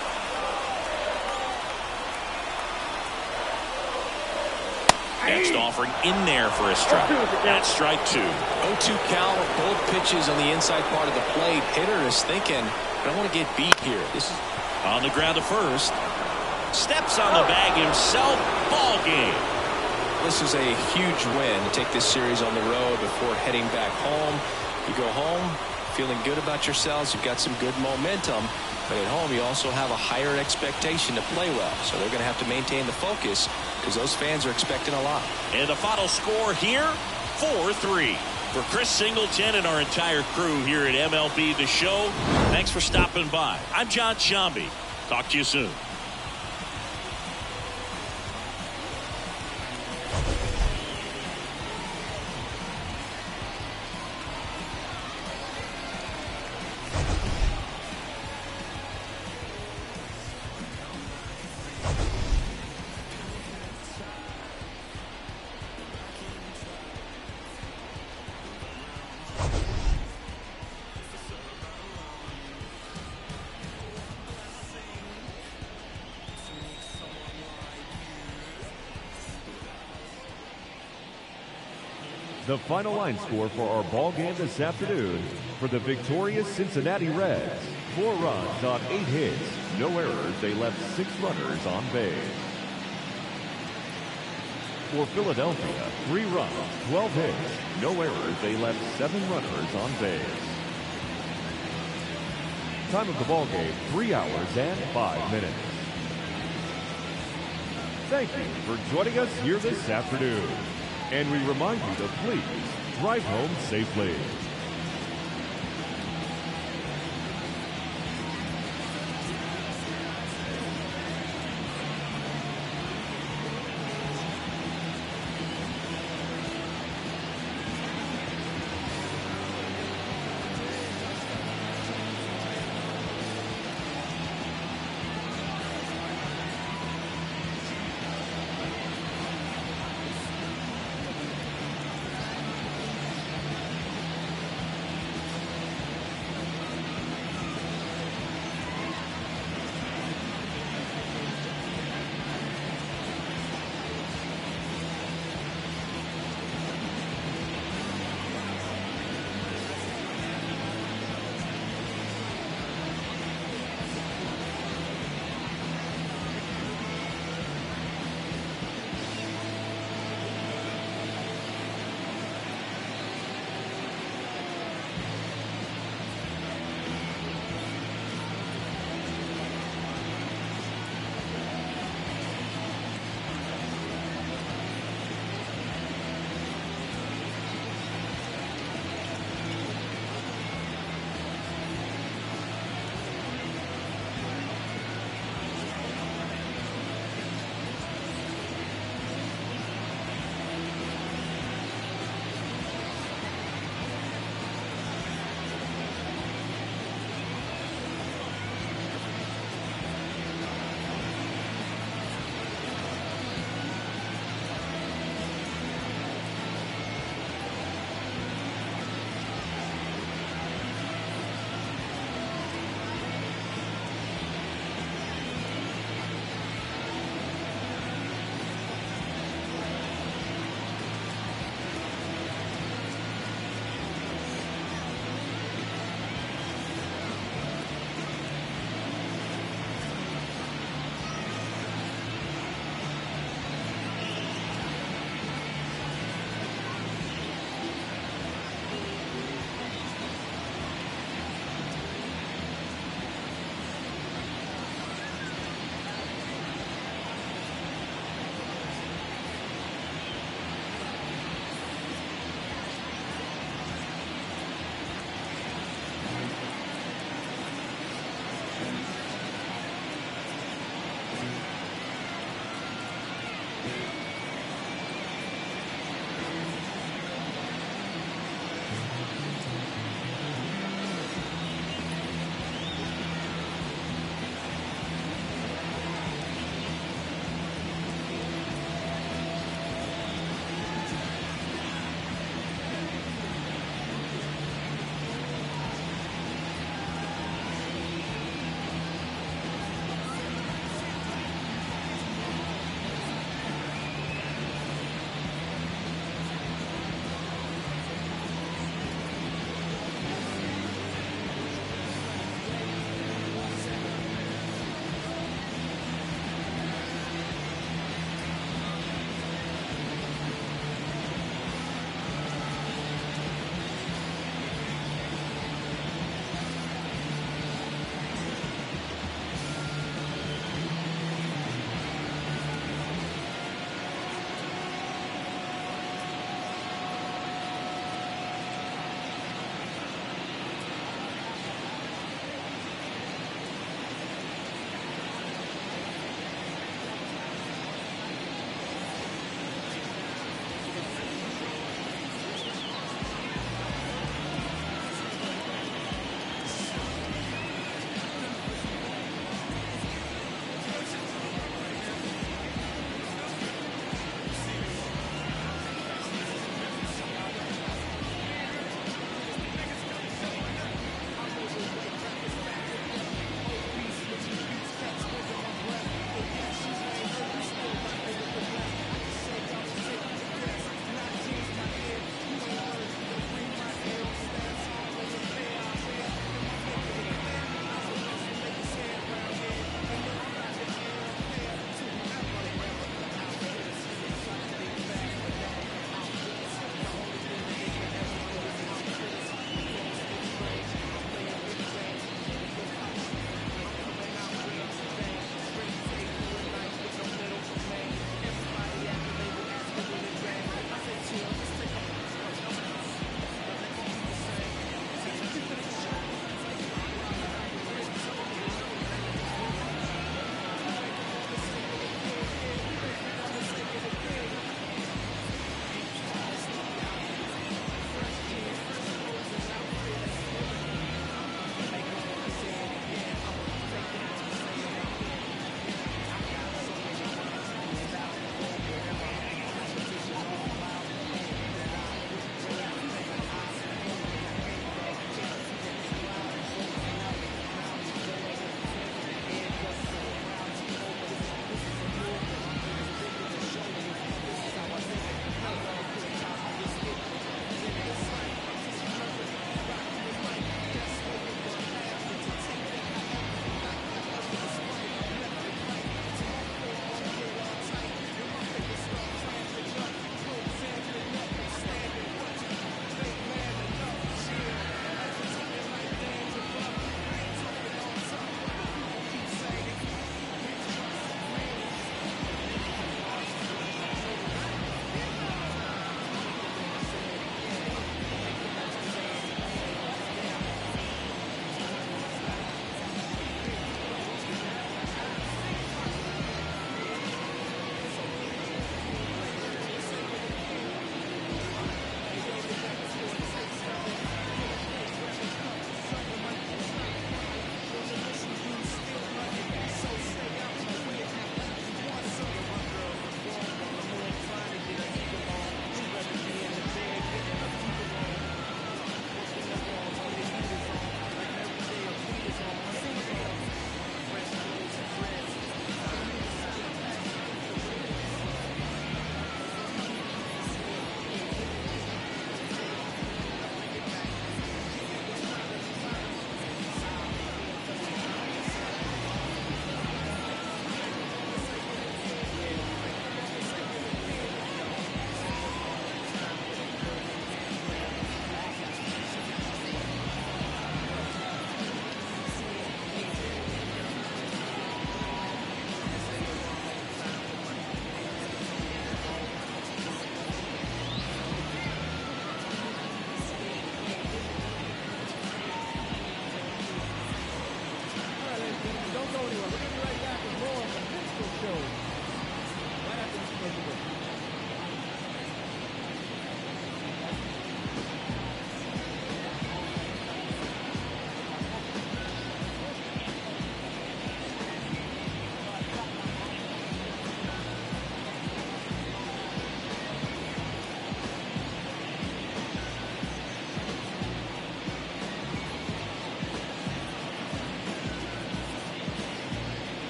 Next offering in there for a strike. That's strike two. 0-2 count, both pitches on the inside part of the plate. Hitter is thinking, I don't want to get beat here. This is on the ground to first. Steps on the bag himself. Ball game. This is a huge win to take this series on the road before heading back home. You go home feeling good about yourselves. You've got some good momentum. But at home, you also have a higher expectation to play well. So they're going to have to maintain the focus because those fans are expecting a lot. And the final score here, 4-3. For Chris Singleton and our entire crew here at MLB The Show, thanks for stopping by. I'm John Shambi. Talk to you soon. The final line score for our ball game this afternoon for the victorious Cincinnati Reds. 4 runs on 8 hits, no errors. They left 6 runners on base. For Philadelphia, 3 runs, 12 hits, no errors. They left 7 runners on base. Time of the ball game, 3 hours and 5 minutes. Thank you for joining us here this afternoon. And we remind you to please drive home safely.